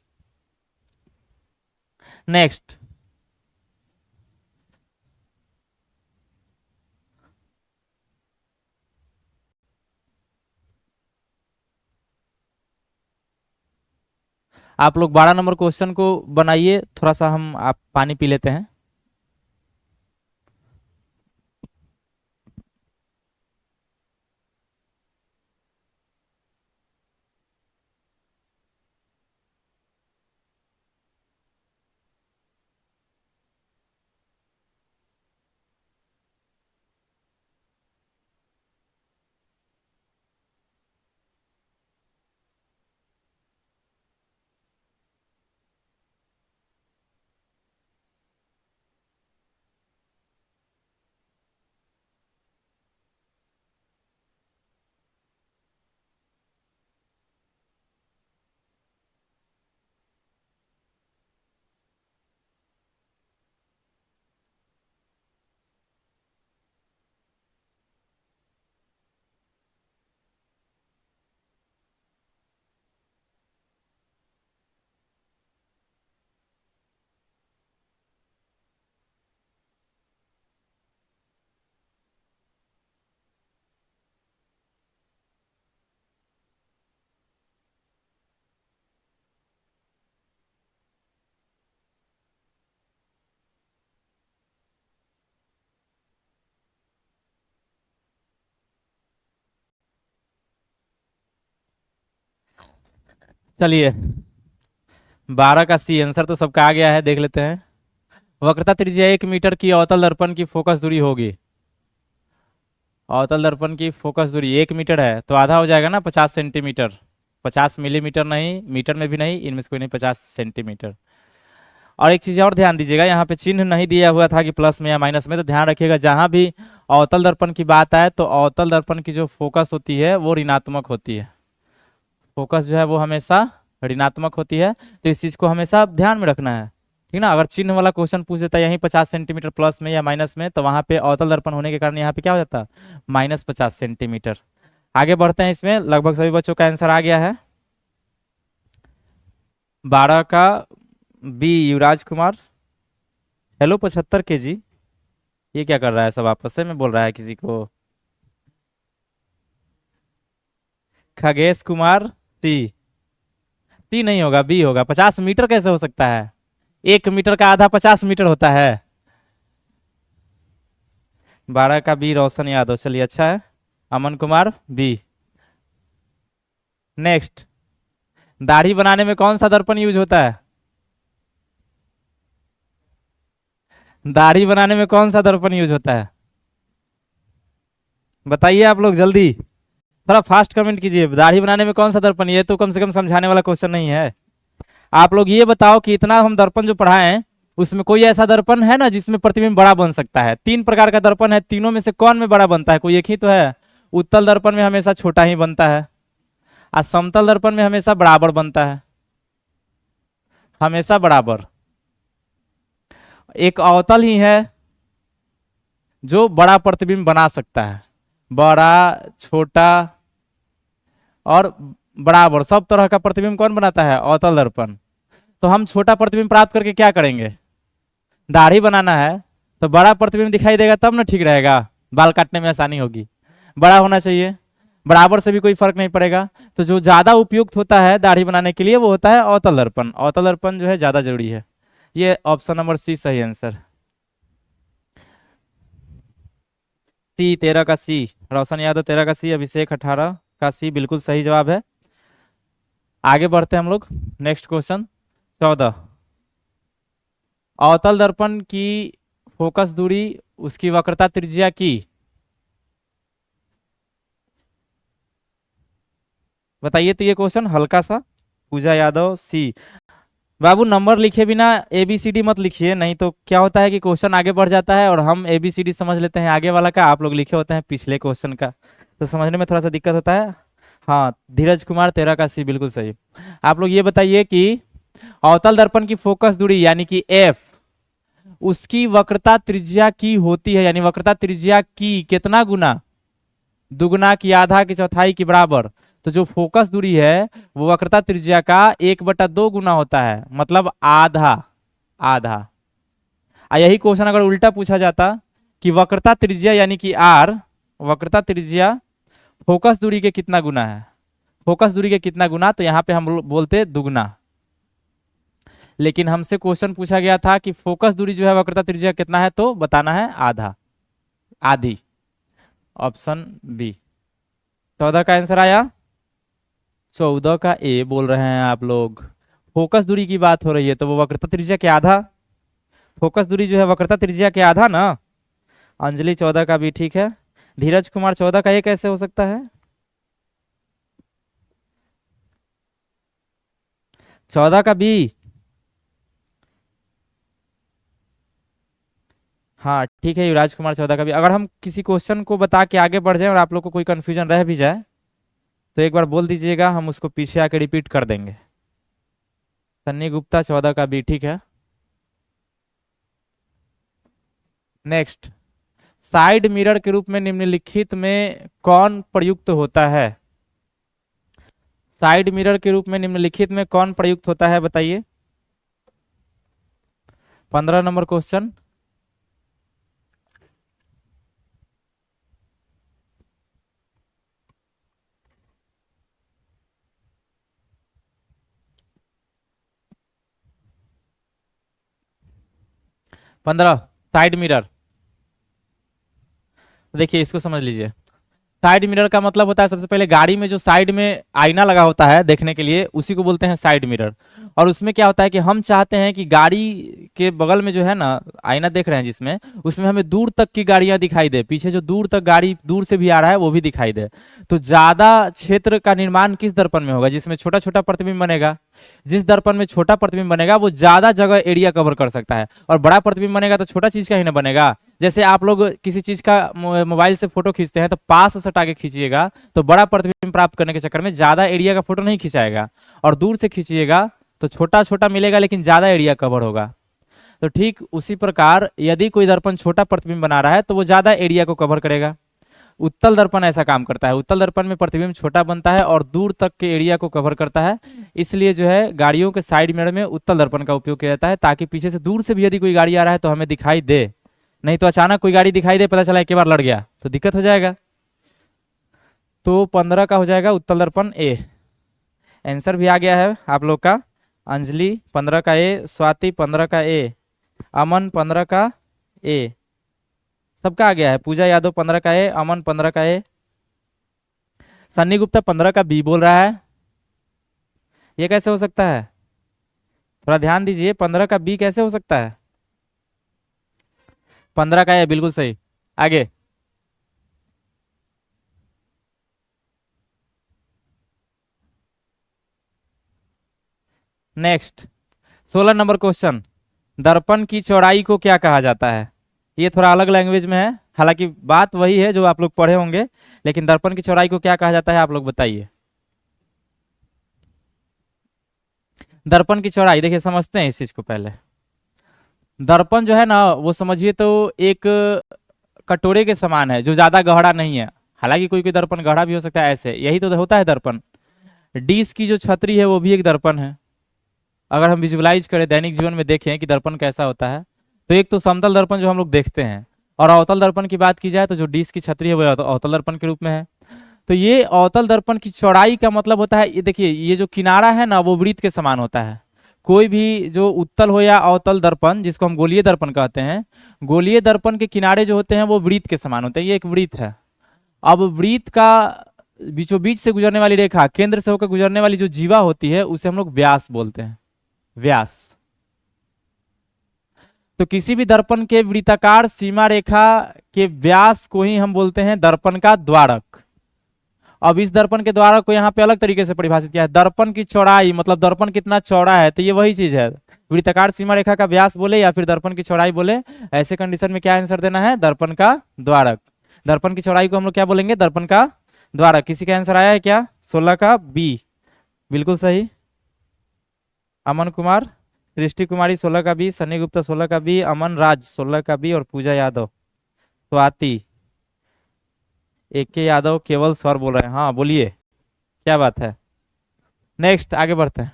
नेक्स्ट, आप लोग 12 नंबर क्वेश्चन को बनाइए, थोड़ा सा हम आप पानी पी लेते हैं। चलिए, 12 का सी आंसर तो सबका आ गया है, देख लेते हैं। वक्रता त्रिज्या 1 मीटर की अवतल दर्पण की फोकस दूरी होगी। अवतल दर्पण की फोकस दूरी 1 मीटर है तो आधा हो जाएगा ना 50 सेंटीमीटर। 50 मिलीमीटर नहीं, मीटर में भी नहीं, इनमें से कोई नहीं, 50 सेंटीमीटर। और एक चीज और ध्यान दीजिएगा, यहाँ पे चिन्ह नहीं दिया हुआ था कि प्लस में या माइनस में, तो ध्यान रखिएगा जहां भी अवतल दर्पण की बात आए तो अवतल दर्पण की जो फोकस होती है वो ऋणात्मक होती है। फोकस जो है वो हमेशा ऋणात्मक होती है, तो इस चीज को हमेशा ध्यान में रखना है, ठीक ना। अगर चिन्ह वाला क्वेश्चन पूछ देता है यहीं 50 सेंटीमीटर प्लस में या माइनस में, तो वहां पे अवतल दर्पण होने के कारण यहाँ पे क्या हो जाता, -50 सेंटीमीटर। आगे बढ़ते हैं, इसमें लगभग सभी बच्चों का आंसर आ गया है। 12 का बी युवराज कुमार। हेलो 75 केजी, ये क्या कर रहा है, सब आपस में बोल रहा है किसी को। खगेश कुमार सी, सी नहीं होगा, बी होगा। 50 मीटर कैसे हो सकता है? 1 मीटर का आधा 50 मीटर होता है। 12 का बी रोशन यादव, चलिए अच्छा है। अमन कुमार बी। नेक्स्ट, दाढ़ी बनाने में कौन सा दर्पण यूज होता है? दाढ़ी बनाने में कौन सा दर्पण यूज होता है? बताइए आप लोग जल्दी, थोड़ा फास्ट कमेंट कीजिए। दाढ़ी बनाने में कौन सा दर्पण, ये तो कम से कम समझाने वाला क्वेश्चन नहीं है। आप लोग ये बताओ कि इतना हम दर्पण जो पढ़ाए हैं उसमें कोई ऐसा दर्पण है ना जिसमें प्रतिबिंब बड़ा बन सकता है? 3 प्रकार का दर्पण है, तीनों में से कौन में बड़ा बनता है? कोई एक ही तो है। उत्तल दर्पण में हमेशा छोटा ही बनता है, और समतल दर्पण में हमेशा बराबर बनता है, हमेशा बराबर। एक अवतल ही है जो बड़ा प्रतिबिंब बना सकता है, बड़ा, छोटा और बराबर, सब तरह का प्रतिबिंब कौन बनाता है? अवतल दर्पण। तो हम छोटा प्रतिबिंब प्राप्त करके क्या करेंगे? दाढ़ी बनाना है तो बड़ा प्रतिबिंब दिखाई देगा तब ना ठीक रहेगा, बाल काटने में आसानी होगी। बड़ा होना चाहिए, बराबर से भी कोई फर्क नहीं पड़ेगा। तो जो ज्यादा उपयुक्त होता है दाढ़ी बनाने के लिए वो होता है अवतल दर्पण। अवतल दर्पण जो है ज्यादा जरूरी है। ये ऑप्शन नंबर सी सही आंसर। सी 13 का सी, रोशन यादव 13 का सी, अभिषेक 18 का सी, बिल्कुल सही जवाब है। आगे बढ़ते हैं हम लोग। नेक्स्ट क्वेश्चन 14, अवतल दर्पण की फोकस दूरी उसकी वक्रता त्रिज्या की, बताइए। तो ये क्वेश्चन हल्का सा पूजा यादव सी। बाबू नंबर लिखे बिना ABCD मत लिखिए, नहीं तो क्या होता है कि क्वेश्चन आगे बढ़ जाता है और हम ABCD समझ लेते हैं आगे वाला का, आप लोग लिखे होते हैं पिछले क्वेश्चन का, तो समझने में थोड़ा सा दिक्कत होता है। हाँ धीरज कुमार 13 का सी बिल्कुल सही। आप लोग ये बताइए कि अवतल दर्पण की फोकस दूरी यानी कि F, उसकी वक्रता त्रिज्या की होती है, यानी वक्रता त्रिज्या की कितना गुना, दुगुना की, आधा की, चौथाई की, बराबर। तो जो फोकस दूरी है वो वक्रता त्रिज्या का 1/2 गुना होता है, मतलब आधा। आधा। यही क्वेश्चन अगर उल्टा पूछा जाता कि वक्रता त्रिज्या यानी कि R, वक्रता त्रिज्या फोकस दूरी के कितना गुना है, फोकस दूरी के कितना गुना, तो यहां पे हम बोलते दुगना। लेकिन हमसे क्वेश्चन पूछा गया था कि फोकस दूरी जो है वक्रता त्रिज्या कितना है, तो बताना है आधा, आधी। ऑप्शन बी 14 का आंसर आया। 14 का ए बोल रहे हैं आप लोग। फोकस दूरी की बात हो रही है तो वो वक्रता त्रिज्या के आधा, फोकस दूरी जो है वक्रता त्रिज्या के आधा ना। अंजलि 14 का भी ठीक है। धीरज कुमार 14 का ए कैसे हो सकता है? 14 का बी। हाँ ठीक है, युवराज कुमार 14 का भी। अगर हम किसी क्वेश्चन को बता के आगे बढ़ जाए और आप लोग को कोई कंफ्यूजन रह भी जाए तो एक बार बोल दीजिएगा, हम उसको पीछे आके रिपीट कर देंगे। सन्नी गुप्ता 14 का बी ठीक है। नेक्स्ट, साइड मिरर के रूप में निम्नलिखित में कौन प्रयुक्त होता है? साइड मिरर के रूप में निम्नलिखित में कौन प्रयुक्त होता है बताइए। 15 नंबर क्वेश्चन। पंद्रह, साइड मिरर। देखिए इसको समझ लीजिए। साइड मिरर का मतलब होता है, सबसे पहले गाड़ी में जो साइड में आईना लगा होता है देखने के लिए, उसी को बोलते हैं साइड मिरर। और उसमें क्या होता है कि हम चाहते हैं कि गाड़ी के बगल में जो है ना आईना देख रहे हैं जिसमें, उसमें हमें दूर तक की गाड़ियां दिखाई दे, पीछे जो दूर तक गाड़ी दूर से भी आ रहा है वो भी दिखाई दे। तो ज्यादा क्षेत्र का निर्माण किस दर्पण में होगा? जिसमें छोटा छोटा प्रतिबिंब बनेगा। जिस दर्पण में छोटा प्रतिबिंब बनेगा वो ज्यादा जगह एरिया कवर कर सकता है, और बड़ा प्रतिबिंब बनेगा तो छोटा चीज का ही ना बनेगा। जैसे आप लोग किसी चीज का मोबाइल से फोटो खींचते हैं तो पास से हटा के खींचिएगा तो बड़ा प्रतिबिंब प्राप्त करने के चक्कर में ज्यादा एरिया का फोटो नहीं खिंचाएगा, और दूर से खींचिएगा तो छोटा छोटा मिलेगा लेकिन ज्यादा एरिया कवर होगा। तो ठीक उसी प्रकार यदि कोई दर्पण छोटा प्रतिबिंब बना रहा है तो वो ज्यादा एरिया को कवर करेगा। उत्तल दर्पण ऐसा काम करता है, उत्तल दर्पण में प्रतिबिंब छोटा बनता है और दूर तक के एरिया को कवर करता है। इसलिए जो है गाड़ियों के साइड मिरर में उत्तल दर्पण का उपयोग किया जाता है, ताकि पीछे से दूर से भी यदि कोई गाड़ी आ रहा है तो हमें दिखाई दे। नहीं तो अचानक कोई गाड़ी दिखाई दे, पता चला एक बार लड़ गया तो दिक्कत हो जाएगा। तो 15 का हो जाएगा उत्तल दर्पण ए। आंसर भी आ गया है आप लोग का। अंजलि 15 का ए, स्वाति 15 का ए, अमन 15 का ए, सबका आ गया है। पूजा यादव 15 का ए, अमन 15 का ए, सन्नी गुप्ता 15 का बी बोल रहा है। ये कैसे हो सकता है? थोड़ा ध्यान दीजिए, 15 का बी कैसे हो सकता है? 15 का ए बिल्कुल सही। आगे नेक्स्ट, 16 नंबर क्वेश्चन। दर्पण की चौड़ाई को क्या कहा जाता है? ये थोड़ा अलग लैंग्वेज में है, हालांकि बात वही है जो आप लोग पढ़े होंगे, लेकिन दर्पण की चौड़ाई को क्या कहा जाता है आप लोग बताइए। दर्पण की चौड़ाई देखिए समझते हैं इस चीज को पहले। दर्पण जो है ना वो समझिए तो एक कटोरे के समान है जो ज्यादा गहरा नहीं है। हालांकि कोई कोई दर्पण गहरा भी हो सकता है, ऐसे यही तो होता है दर्पण। डिश की जो छतरी है वो भी एक दर्पण है। अगर हम विजुअलाइज करें, दैनिक जीवन में देखें कि दर्पण कैसा होता है, तो एक तो समतल दर्पण जो हम लोग देखते हैं, और अवतल दर्पण की बात की जाए तो जो डिश की छतरी है वो अवतल दर्पण के रूप में है। तो ये अवतल दर्पण की चौड़ाई का मतलब होता है, ये देखिए ये जो किनारा है ना वो वृत्त के समान होता है। कोई भी जो उत्तल हो या अवतल दर्पण, जिसको हम गोलीय दर्पण कहते हैं, गोलीय दर्पण के किनारे जो होते हैं वो वृत्त के समान होते हैं। ये एक वृत्त है। अब वृत्त का बीचों बीच से गुजरने वाली रेखा, केंद्र से होकर गुजरने वाली जो जीवा होती है उसे हम लोग व्यास बोलते हैं, व्यास। तो किसी भी दर्पण के वृत्ताकार सीमा रेखा के व्यास को ही हम बोलते हैं दर्पण का द्वारक। अब इस दर्पण के द्वारा को यहाँ पे अलग तरीके से परिभाषित किया है, दर्पण की चौड़ाई, मतलब दर्पण कितना चौड़ा है, तो ये वही चीज है, वृत्ताकार सीमा रेखा का व्यास बोले या फिर दर्पण की चौड़ाई बोले, ऐसे कंडीशन में क्या आंसर देना है, दर्पण का द्वारक। दर्पण की चौड़ाई को हम लोग क्या बोलेंगे, दर्पण का द्वारक। किसी का आंसर आया है क्या, 16 का बी, बिल्कुल सही। अमन कुमार, सृष्टि कुमारी 16 का बी, सनी गुप्ता 16 का बी, अमन राज 16 का बी और पूजा यादव, स्वाति, एक के यादव केवल सर बोल रहे हैं। हाँ बोलिए, क्या बात है। नेक्स्ट आगे बढ़ते हैं।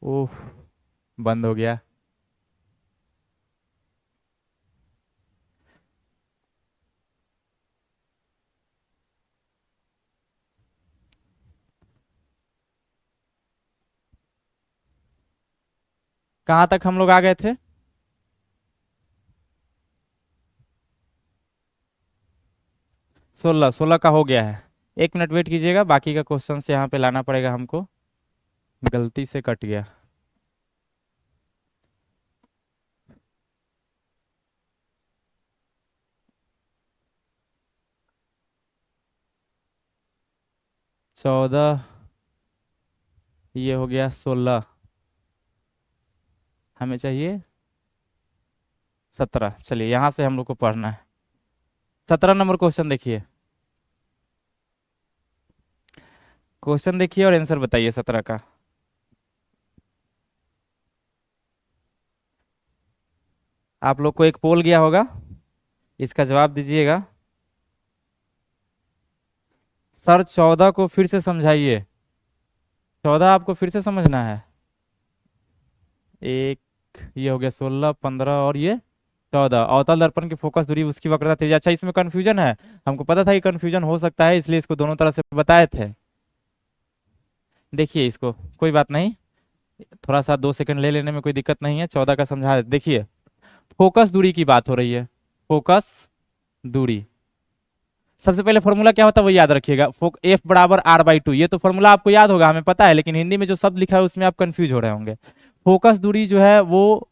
ओह, बंद हो गया। कहाँ तक हम लोग आ गए थे, 16 का हो गया है। 1 मिनट वेट कीजिएगा, बाकी का क्वेश्चन से यहाँ पे लाना पड़ेगा हमको, गलती से कट गया। चौदह, ये हो गया 16, हमें चाहिए 17। चलिए यहाँ से हम लोग को पढ़ना है। 17 नंबर क्वेश्चन देखिए, क्वेश्चन देखिए और आंसर बताइए 17 का। आप लोग को एक पोल गया होगा, इसका जवाब दीजिएगा। सर 14 को फिर से समझाइए, 14 आपको फिर से समझना है। एक, ये हो गया 16, 15 और ये 14। अवतल दर्पण की फोकस दूरी, उसकी वक्रता त्रिज्या। अच्छा इसमें कंफ्यूजन है, हमको पता था कि कंफ्यूजन हो सकता है, इसलिए इसको दोनों तरह से बताए थे। देखिए इसको, कोई बात नहीं, थोड़ा सा 2 सेकंड ले लेने में कोई दिक्कत नहीं है। 14 का समझा, देखिए फोकस दूरी की बात हो रही है, फोकस दूरी। सबसे पहले फॉर्मूला क्या होता है वो याद रखिएगा, एफ बराबर r/2। ये तो फॉर्मूला आपको याद होगा, हमें पता है, लेकिन हिंदी में जो शब्द लिखा है उसमें आप कंफ्यूज हो रहे होंगे। फोकस दूरी जो है वो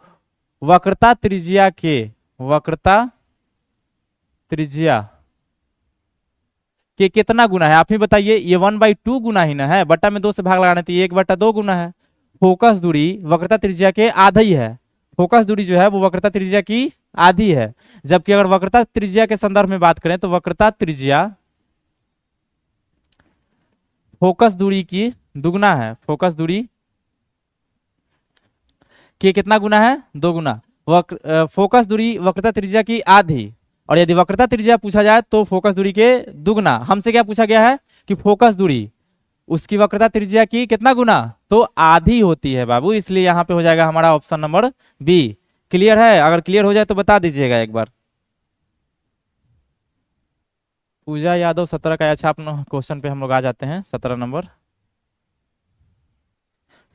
वक्रता त्रिज्या के, वक्रता त्रिज्या के कितना गुना है, आप ही बताइए। ये 1/2 गुना ही ना है, बट्टा में 2 से भाग लगाना, तो ये 1/2 गुना है। फोकस दूरी वक्रता त्रिज्या के आधा ही है, फोकस दूरी जो है वो वक्रता त्रिज्या की आधी है। जबकि अगर वक्रता त्रिज्या के संदर्भ में बात करें तो वक्रता त्रिज्या फोकस दूरी की दुगुना है, फोकस दूरी के कितना गुना है, 2 गुना। फोकस दूरी वक्रता त्रिज्या की आधी, और यदि वक्रता त्रिज्या पूछा जाए तो फोकस दूरी के दुगुना। हमसे क्या पूछा गया है कि फोकस दूरी उसकी वक्रता त्रिज्या की कितना गुना, तो आधी होती है बाबू, इसलिए यहां पे हो जाएगा हमारा ऑप्शन नंबर बी। क्लियर है, अगर क्लियर हो जाए तो बता दीजिएगा एक बार। पूजा यादव 17 का। अच्छा अपना क्वेश्चन पे हम लोग आ जाते हैं, 17 नंबर,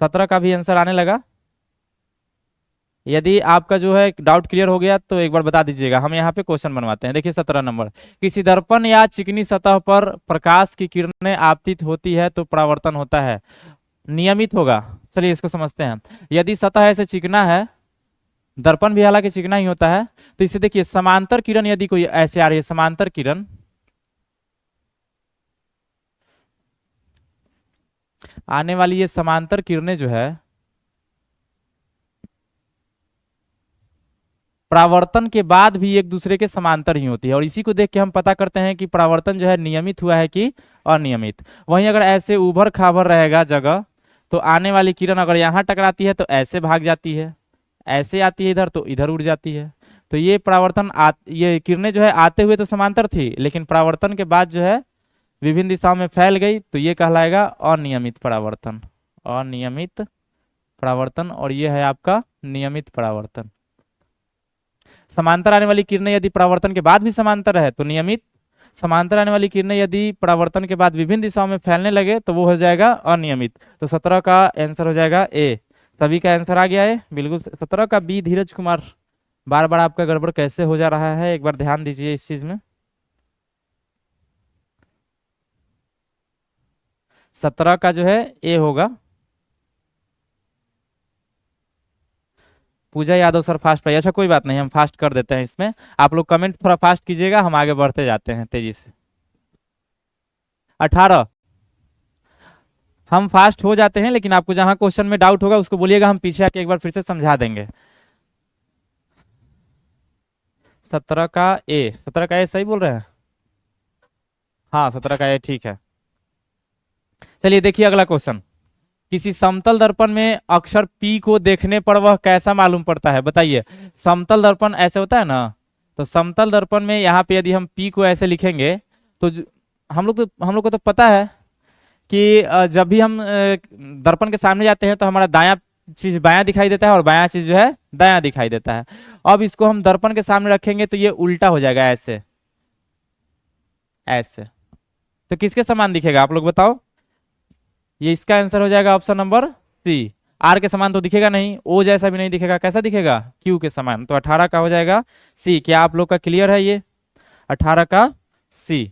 17 का भी आंसर आने लगा। यदि आपका जो है डाउट क्लियर हो गया तो एक बार बता दीजिएगा, हम यहाँ पे क्वेश्चन बनवाते हैं। देखिए 17 नंबर, किसी दर्पण या चिकनी सतह पर प्रकाश की किरणें आपतित होती है तो परावर्तन होता है, नियमित होगा। चलिए इसको समझते हैं। यदि सतह ऐसे चिकना है, दर्पण भी हालांकि चिकना ही होता है, तो इसे देखिए समांतर किरण यदि कोई ऐसे आ रही है, समांतर किरण आने वाली, ये समांतर किरणें जो है परावर्तन के बाद भी एक दूसरे के समांतर ही होती है, और इसी को देख के हम पता करते हैं कि परावर्तन जो है नियमित हुआ है कि अनियमित। वहीं अगर ऐसे उभर खाबर रहेगा जगह, तो आने वाली किरण अगर यहाँ टकराती है तो ऐसे भाग जाती है, ऐसे आती है इधर तो इधर उड़ जाती है। तो ये परावर्तन ये किरणें जो है आते हुए तो समांतर थी, लेकिन परावर्तन के बाद जो है विभिन्न दिशाओं में फैल गई, तो ये कहलाएगा अनियमित परावर्तन, अनियमित परावर्तन। और ये है आपका नियमित परावर्तन। समांतर आने वाली किरणें यदि परावर्तन के बाद भी समांतर है तो नियमित, समांतर आने वाली किरणें यदि परावर्तन के बाद विभिन्न दिशाओं में फैलने लगे तो वो हो जाएगा अनियमित। तो 17 का आंसर हो जाएगा ए। सभी का आंसर आ गया है, बिल्कुल। 17 का बी। धीरज कुमार, बार बार आपका गड़बड़ कैसे हो जा रहा है, एक बार ध्यान दीजिए इस चीज में। 17 का जो है ए होगा। पूजा यादव सर फास्ट पाई, अच्छा कोई बात नहीं, हम फास्ट कर देते हैं इसमें। आप लोग कमेंट थोड़ा फास्ट कीजिएगा, हम आगे बढ़ते जाते हैं तेजी से। 18। हम फास्ट हो जाते हैं, लेकिन आपको जहां क्वेश्चन में डाउट होगा उसको बोलिएगा, हम पीछे आके एक बार फिर से समझा देंगे। 17 का ए, 17 का ए सही बोल रहे हैं? हाँ 17 का ए ठीक है। चलिए देखिए अगला क्वेश्चन। किसी समतल दर्पण में अक्षर P को देखने पर वह कैसा मालूम पड़ता है, बताइए। समतल दर्पण ऐसे होता है ना, तो समतल दर्पण में यहाँ पे यदि हम P को ऐसे लिखेंगे तो हम लोग को तो पता है कि जब भी हम दर्पण के सामने जाते हैं तो हमारा दायां चीज बायां दिखाई देता है और बायां चीज जो है दायां दिखाई देता है। अब इसको हम दर्पण के सामने रखेंगे तो ये उल्टा हो जाएगा, ऐसे ऐसे। तो किसके समान दिखेगा आप लोग बताओ? ये इसका आंसर हो जाएगा ऑप्शन नंबर सी। आर के समान तो दिखेगा नहीं, ओ जैसा भी नहीं दिखेगा, कैसा दिखेगा? क्यू के समान। तो 18 का हो जाएगा सी। क्या आप लोग का क्लियर है ये? 18 का सी।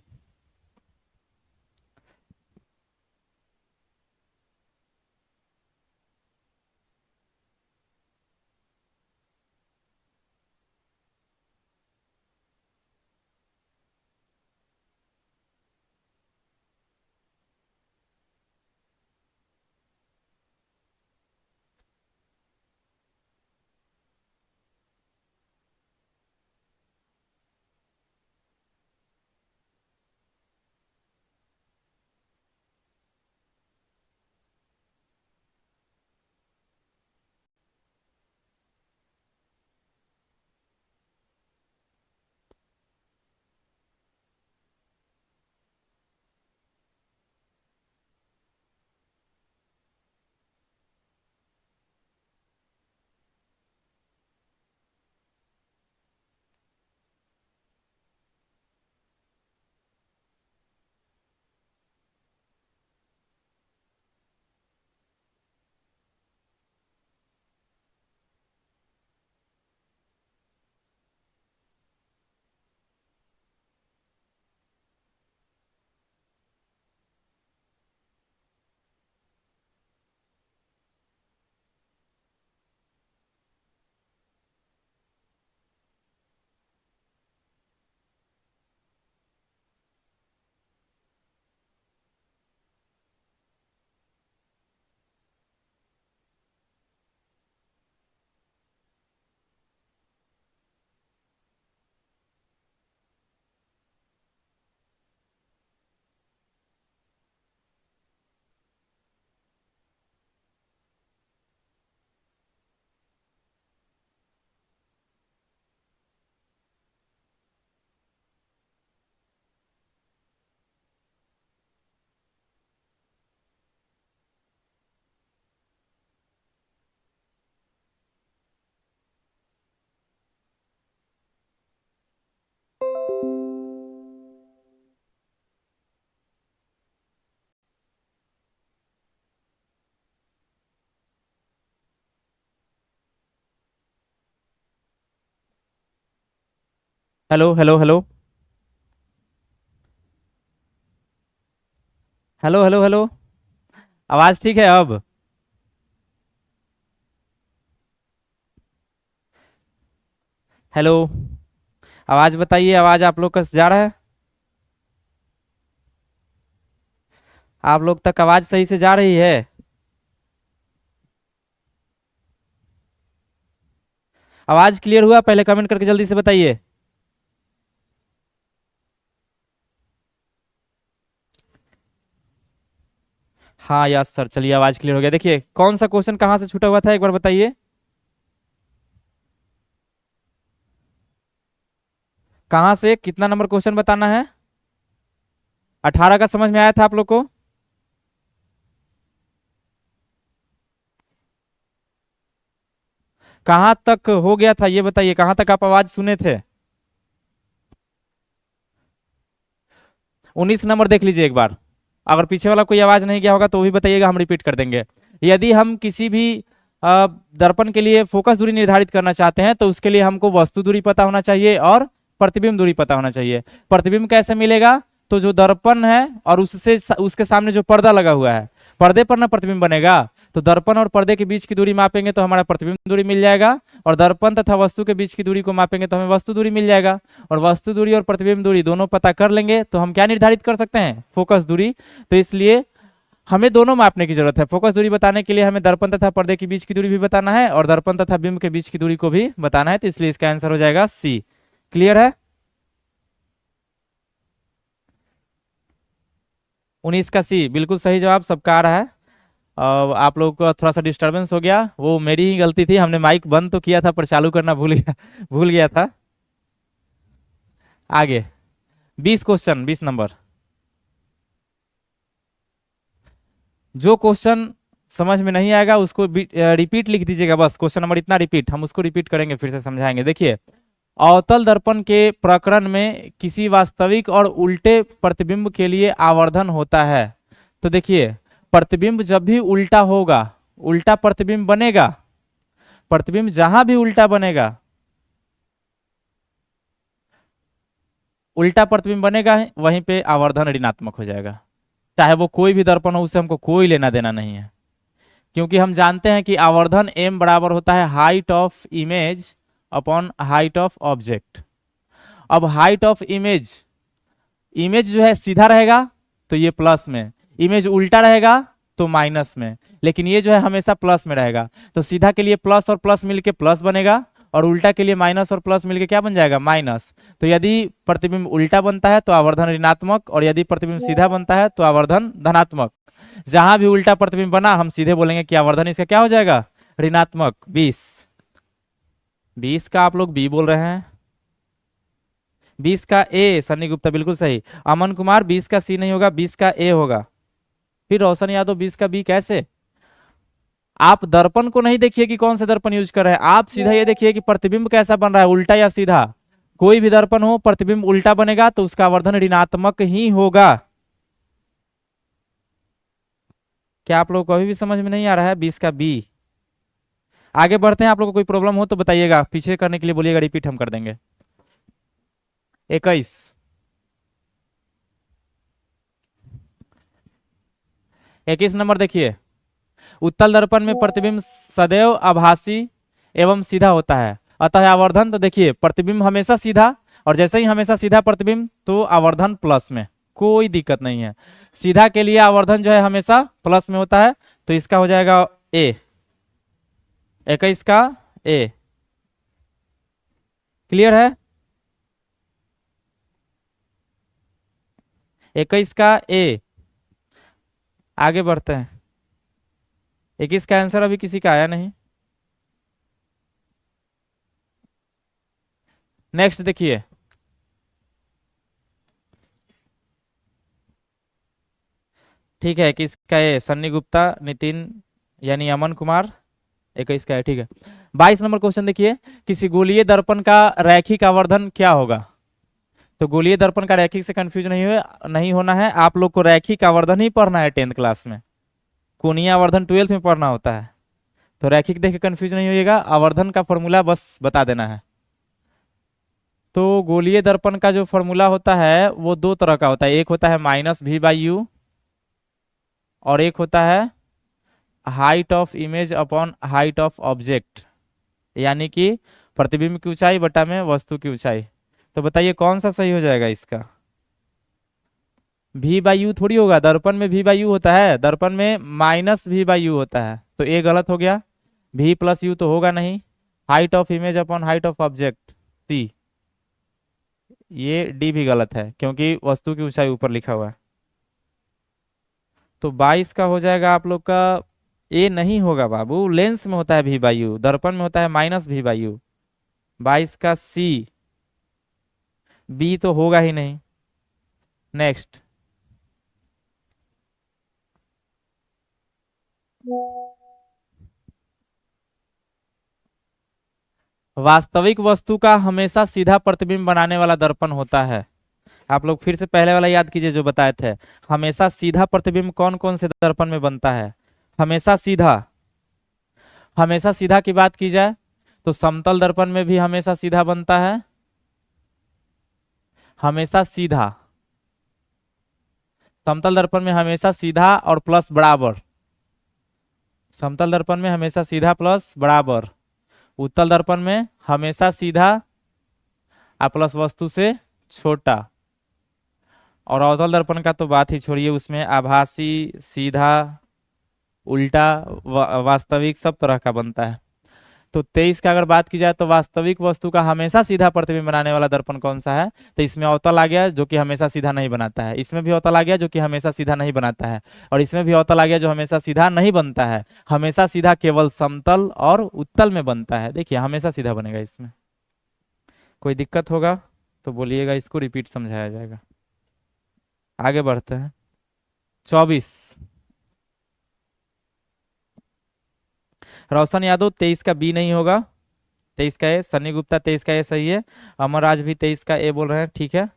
Hello hello hello hello hello hello. आवाज ठीक है अब? हेलो, आवाज बताइए, आवाज आप लोग का जा रहा है? आप लोग तक आवाज सही से जा रही है? आवाज क्लियर हुआ? पहले कमेंट करके जल्दी से बताइए। हाँ यस सर, चलिए आवाज क्लियर हो गया। देखिए कौन सा क्वेश्चन कहाँ से छूटा हुआ था एक बार बताइए। कहाँ से, कितना नंबर क्वेश्चन बताना है? 18 का समझ में आया था आप लोग को? कहाँ तक हो गया था ये बताइए, कहाँ तक आप आवाज सुने थे? 19 नंबर देख लीजिए एक बार। अगर पीछे वाला कोई आवाज नहीं गया होगा तो भी बताइएगा, हम रिपीट कर देंगे। यदि हम किसी भी दर्पण के लिए फोकस दूरी निर्धारित करना चाहते हैं तो उसके लिए हमको वस्तु दूरी पता होना चाहिए और प्रतिबिंब दूरी पता होना चाहिए। प्रतिबिंब कैसे मिलेगा? तो जो दर्पण है और उससे उसके सामने जो पर्दा लगा हुआ है, पर्दे पर ना प्रतिबिंब बनेगा। तो दर्पण और पर्दे के बीच की दूरी मापेंगे तो हमारा प्रतिबिंब दूरी मिल जाएगा, और दर्पण तथा वस्तु के बीच की दूरी को मापेंगे तो हमें वस्तु दूरी मिल जाएगा। और वस्तु दूरी और प्रतिबिंब दूरी दोनों पता कर लेंगे तो हम क्या निर्धारित कर सकते हैं, फोकस दूरी। तो इसलिए हमें दोनों मापने की जरूरत है। फोकस दूरी बताने के लिए हमें दर्पण तथा पर्दे के बीच की दूरी भी बताना है और दर्पण तथा बिंब के बीच की दूरी को भी बताना है, तो इसलिए इसका आंसर हो जाएगा सी। क्लियर है? 19 का सी बिल्कुल सही जवाब सबका आ रहा है। आप लोगों को थोड़ा सा डिस्टरबेंस हो गया, वो मेरी ही गलती थी, हमने माइक बंद तो किया था पर चालू करना भूल गया था। आगे 20 क्वेश्चन, 20 नंबर। जो क्वेश्चन समझ में नहीं आएगा उसको रिपीट लिख दीजिएगा, बस क्वेश्चन नंबर इतना रिपीट, हम उसको रिपीट करेंगे फिर से समझाएंगे। देखिए, अवतल दर्पण के प्रकरण में किसी वास्तविक और उल्टे प्रतिबिंब के लिए आवर्धन होता है। तो देखिए, प्रतिबिंब जब भी उल्टा होगा, उल्टा प्रतिबिंब बनेगा, प्रतिबिंब जहां भी उल्टा बनेगा, उल्टा प्रतिबिंब बनेगा वहीं पे आवर्धन ऋणात्मक हो जाएगा, चाहे वो कोई भी दर्पण हो, उससे हमको कोई लेना देना नहीं है। क्योंकि हम जानते हैं कि आवर्धन m बराबर होता है height of image upon height of object. अब हाइट ऑफ इमेज, इमेज जो है सीधा रहेगा तो ये प्लस में, इमेज उल्टा रहेगा तो माइनस में, लेकिन ये जो है हमेशा प्लस में रहेगा। तो सीधा के लिए प्लस और प्लस मिलके प्लस बनेगा, और उल्टा के लिए माइनस और प्लस मिलके क्या बन जाएगा, माइनस। तो यदि प्रतिबिंब उल्टा बनता है तो आवर्धन ऋणात्मक, और यदि प्रतिबिंब सीधा बनता है तो आवर्धन धनात्मक। जहां भी उल्टा प्रतिबिंब बना हम सीधे बोलेंगे कि आवर्धन इसका क्या हो जाएगा, ऋणात्मक। 20 का आप लोग बी बोल रहे हैं, 20 का ए सन्नी गुप्ता बिल्कुल सही। अमन कुमार 20 का सी नहीं होगा, 20 का ए होगा। फिर रोशन यादव 20 का बी कैसे? आप दर्पण को नहीं देखिए कि कौन सा दर्पण यूज कर रहे हैं, आप सीधा ये देखिए कि प्रतिबिंब कैसा बन रहा है, उल्टा या सीधा। कोई भी दर्पण हो प्रतिबिंब उल्टा बनेगा तो उसका आवर्धन ऋणात्मक ही होगा। क्या आप लोगों को अभी भी समझ में नहीं आ रहा है? 20 का बी। आगे बढ़ते हैं, आप लोगों को कोई प्रॉब्लम हो तो बताइएगा, पीछे करने के लिए बोलिएगा, रिपीट हम कर देंगे। 21 नंबर देखिए, उत्तल दर्पण में प्रतिबिंब सदैव आभासी एवं सीधा होता है, अतः आवर्धन, तो देखिए प्रतिबिंब हमेशा सीधा, और जैसे ही हमेशा सीधा प्रतिबिंब तो आवर्धन प्लस में, कोई दिक्कत नहीं है। सीधा के लिए आवर्धन जो है हमेशा प्लस में होता है, तो इसका हो जाएगा ए, 21 का ए। क्लियर है? 21 का ए। आगे बढ़ते हैं, 21 का आंसर अभी किसी का आया नहीं। नेक्स्ट देखिए, ठीक है, 21 का ए सन्नी गुप्ता, नितिन यानी अमन कुमार, 21 का है, ठीक है। 22 नंबर क्वेश्चन देखिए, किसी गोलीय दर्पण का रैखिक आवर्धन क्या होगा? तो गोलीय दर्पण का रैखिक से कंफ्यूज नहीं होना है, आप लोग को रैखिक आवर्धन ही पढ़ना है 10th क्लास में, कोणीय आवर्धन 12th में पढ़ना होता है। तो रैखिक देख के कंफ्यूज नहीं होइएगा, आवर्धन का फॉर्मूला बस बता देना है। तो गोलीय दर्पण का जो फॉर्मूला होता है वो दो तरह का होता है, एक होता है -v/u और एक होता है height of image upon height of object, यानी कि प्रतिबिंब की ऊंचाई बटा में वस्तु की ऊंचाई। तो बताइए कौन सा सही हो जाएगा इसका? v/u थोड़ी होगा, दर्पण में v/u होता है, दर्पण में -v/u होता है, तो ए गलत हो गया, v+u तो होगा नहीं। Height of image upon height of object C, ये डी भी गलत है क्योंकि वस्तु की ऊंचाई ऊपर लिखा हुआ है। तो 22 का हो जाएगा आप लोग का ए नहीं होगा बाबू, लेंस में होता है v/u, दर्पण में होता है -v/u। 22 का सी, बी तो होगा ही नहीं। नेक्स्ट, वास्तविक वस्तु का हमेशा सीधा प्रतिबिंब बनाने वाला दर्पण होता है। आप लोग फिर से पहले वाला याद कीजिए जो बताए थे, हमेशा सीधा प्रतिबिंब कौन कौन से दर्पण में बनता है? हमेशा सीधा, हमेशा सीधा की बात की जाए तो समतल दर्पण में भी हमेशा सीधा बनता है, हमेशा सीधा, समतल दर्पण में हमेशा सीधा और प्लस बराबर, समतल दर्पण में हमेशा सीधा प्लस बराबर, उत्तल दर्पण में हमेशा सीधा प्लस वस्तु से छोटा, और अवतल दर्पण का तो बात ही छोड़िए, उसमें आभासी, सीधा, उल्टा, वास्तविक सब तरह का बनता है। तो 23 का अगर बात की जाए तो वास्तविक वस्तु का हमेशा सीधा प्रतिबिंब बनाने वाला दर्पण कौन सा है, तो इसमें अवतल आ गया जो कि हमेशा सीधा नहीं बनाता है, इसमें भी अवतल आ गया जो कि हमेशा सीधा नहीं बनाता है, और इसमें भी अवतल आ गया जो हमेशा सीधा नहीं बनता है। हमेशा सीधा केवल समतल और उत्तल में बनता है। देखिए हमेशा सीधा बनेगा। इसमें कोई दिक्कत होगा तो बोलिएगा, इसको रिपीट समझाया जाएगा। आगे बढ़ते हैं। 24 रोशन यादव 23 का बी नहीं होगा, 23 का ए। सन्नी गुप्ता 23 का ए सही है। अमर राज भी 23 का ए बोल रहे हैं, ठीक है।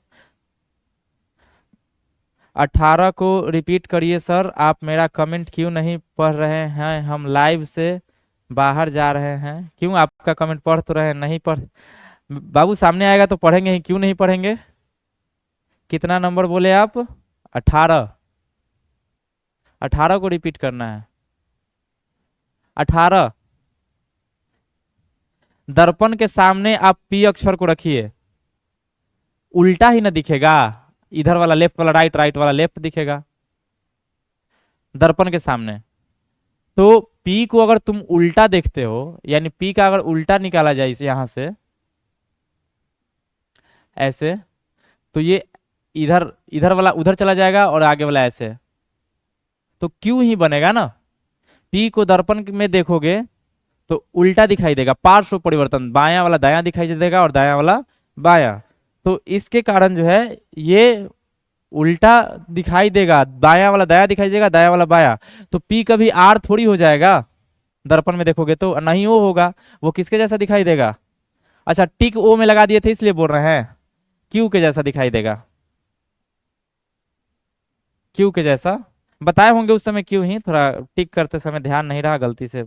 18 को रिपीट करिए सर, आप मेरा कमेंट क्यों नहीं पढ़ रहे हैं, हम लाइव से बाहर जा रहे हैं। क्यों, आपका कमेंट पढ़ तो रहे हैं, नहीं पढ़ बाबू, सामने आएगा तो पढ़ेंगे ही, क्यों नहीं पढ़ेंगे। कितना नंबर बोले आप, 18। 18 को रिपीट करना है। 18 दर्पण के सामने आप पी अक्षर को रखिए, उल्टा ही ना दिखेगा, इधर वाला लेफ्ट वाला राइट, राइट वाला लेफ्ट दिखेगा दर्पण के सामने। तो पी को अगर तुम उल्टा देखते हो, यानी पी का अगर उल्टा निकाला जाए इसे यहां से ऐसे, तो ये इधर इधर वाला उधर चला जाएगा और आगे वाला ऐसे, तो क्यों ही बनेगा ना। पी को दर्पण में देखोगे तो उल्टा दिखाई देगा, पार्श्व परिवर्तन, बायां वाला दायां दिखाई देगा और दायां वाला बायां। तो इसके कारण जो है ये उल्टा दिखाई देगा, बायां वाला दायां दिखाई देगा, दायां वाला बायां। तो पी कभी आर थोड़ी हो जाएगा, दर्पण में देखोगे तो नहीं वो होगा, वो किसके जैसा दिखाई देगा। अच्छा टिक ओ में लगा दिए थे इसलिए बोल रहे हैं, क्यू के जैसा दिखाई देगा, क्यू के जैसा बताए होंगे उस समय, क्यों ही थोड़ा टिक करते समय ध्यान नहीं रहा, गलती से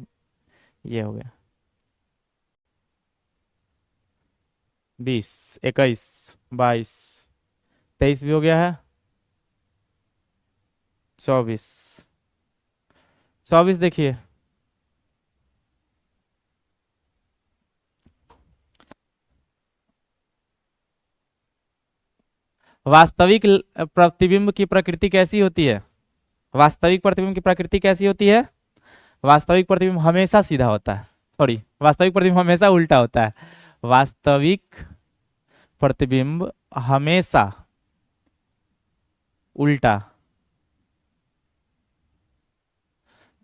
ये हो गया। 20, 21, 22, 23 भी हो गया है। 24, 24 देखिए, वास्तविक प्रतिबिंब की प्रकृति कैसी होती है, वास्तविक प्रतिबिंब की प्रकृति कैसी होती है। वास्तविक प्रतिबिंब हमेशा सीधा होता है, सॉरी वास्तविक प्रतिबिंब हमेशा उल्टा होता है। वास्तविक प्रतिबिंब हमेशा उल्टा,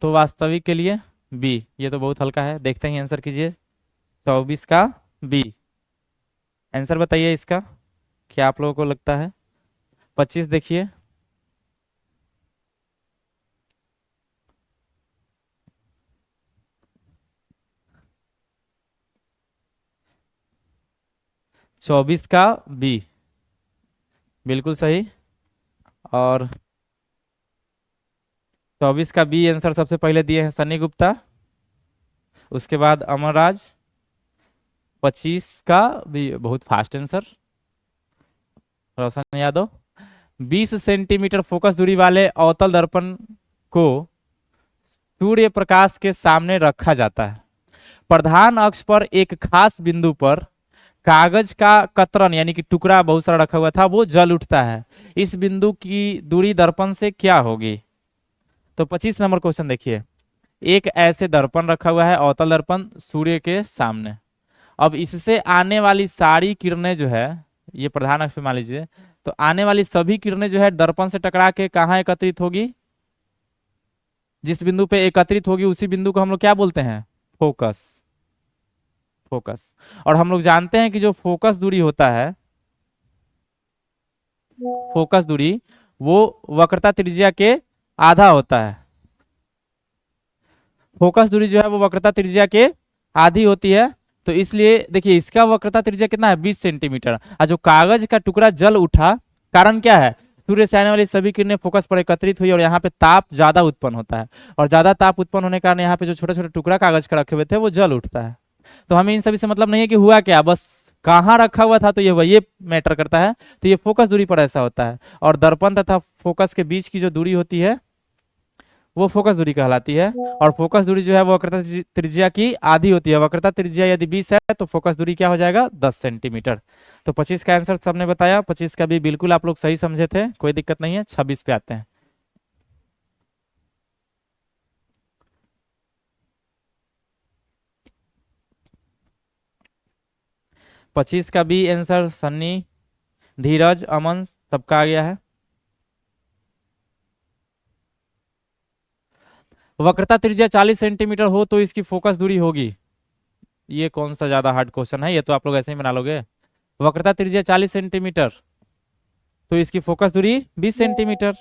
तो वास्तविक के लिए बी, ये तो बहुत हल्का है, देखते हैं आंसर कीजिए। 24 का बी आंसर बताइए इसका, क्या आप लोगों को लगता है। 25 देखिए, चौबीस का बी बिल्कुल सही, और 24 का बी आंसर सबसे पहले दिए हैं सन्नी गुप्ता, उसके बाद अमर राज। 25 का भी बहुत फास्ट आंसर रोशन यादव। 20 सेंटीमीटर फोकस दूरी वाले अवतल दर्पण को सूर्य प्रकाश के सामने रखा जाता है। प्रधान अक्ष पर एक खास बिंदु पर कागज का कतरन यानी कि टुकड़ा बहुत सारा रखा हुआ था, वो जल उठता है। इस बिंदु की दूरी दर्पण से क्या होगी। तो 25 नंबर क्वेश्चन देखिए, एक ऐसे दर्पण रखा हुआ है, अवतल दर्पण सूर्य के सामने। अब इससे आने वाली सारी किरणें जो है, ये प्रधान अक्ष पे मान लीजिए, तो आने वाली सभी किरणें जो है दर्पण से टकरा के कहाँ एकत्रित होगी, जिस बिंदु पे एकत्रित होगी उसी बिंदु को हम लोग क्या बोलते हैं, फोकस। फोकस, और हम लोग जानते हैं कि जो फोकस दूरी होता है, फोकस दूरी वो वक्रता त्रिज्या के आधा होता है। फोकस दूरी जो है वो वक्रता त्रिज्या के आधी होती है, तो इसलिए देखिए इसका वक्रता त्रिज्या कितना है, 20 सेंटीमीटर। और जो कागज का टुकड़ा जल उठा, कारण क्या है, सूर्य से आने वाली सभी किरणें फोकस पर एकत्रित हुई और यहाँ पे ताप ज्यादा उत्पन्न होता है, और ज्यादा ताप उत्पन्न होने के कारण यहाँ पे जो छोटे छोटे टुकड़ा कागज का रखे हुए थे वो जल उठता है। तो हमें इन सभी से मतलब नहीं है कि हुआ क्या, बस कहाँ रखा हुआ था तो ये मैटर करता है। तो ये फोकस दूरी पर ऐसा होता है, और दर्पण तथा फोकस के बीच की जो दूरी होती है वो फोकस दूरी कहलाती है। और फोकस दूरी जो है वो वक्रता त्रिज्या की आधी होती है। वक्रता त्रिज्या यदि 20 है तो फोकस दूरी क्या हो जाएगा, 10 सेंटीमीटर। तो 25 का आंसर सबने बताया, 25 का भी बिल्कुल आप लोग सही समझे थे, कोई दिक्कत नहीं है। 26 पे आते हैं। पच्चीस का भी आंसर सन्नी, धीरज, अमन सबका आ गया है। वक्रता त्रिज्या 40 सेंटीमीटर हो तो इसकी फोकस दूरी होगी। ये कौन सा ज्यादा हार्ड क्वेश्चन है, ये तो आप लोग ऐसे ही बना लोगे। वक्रता त्रिज्या 40 सेंटीमीटर तो इसकी फोकस दूरी 20 सेंटीमीटर।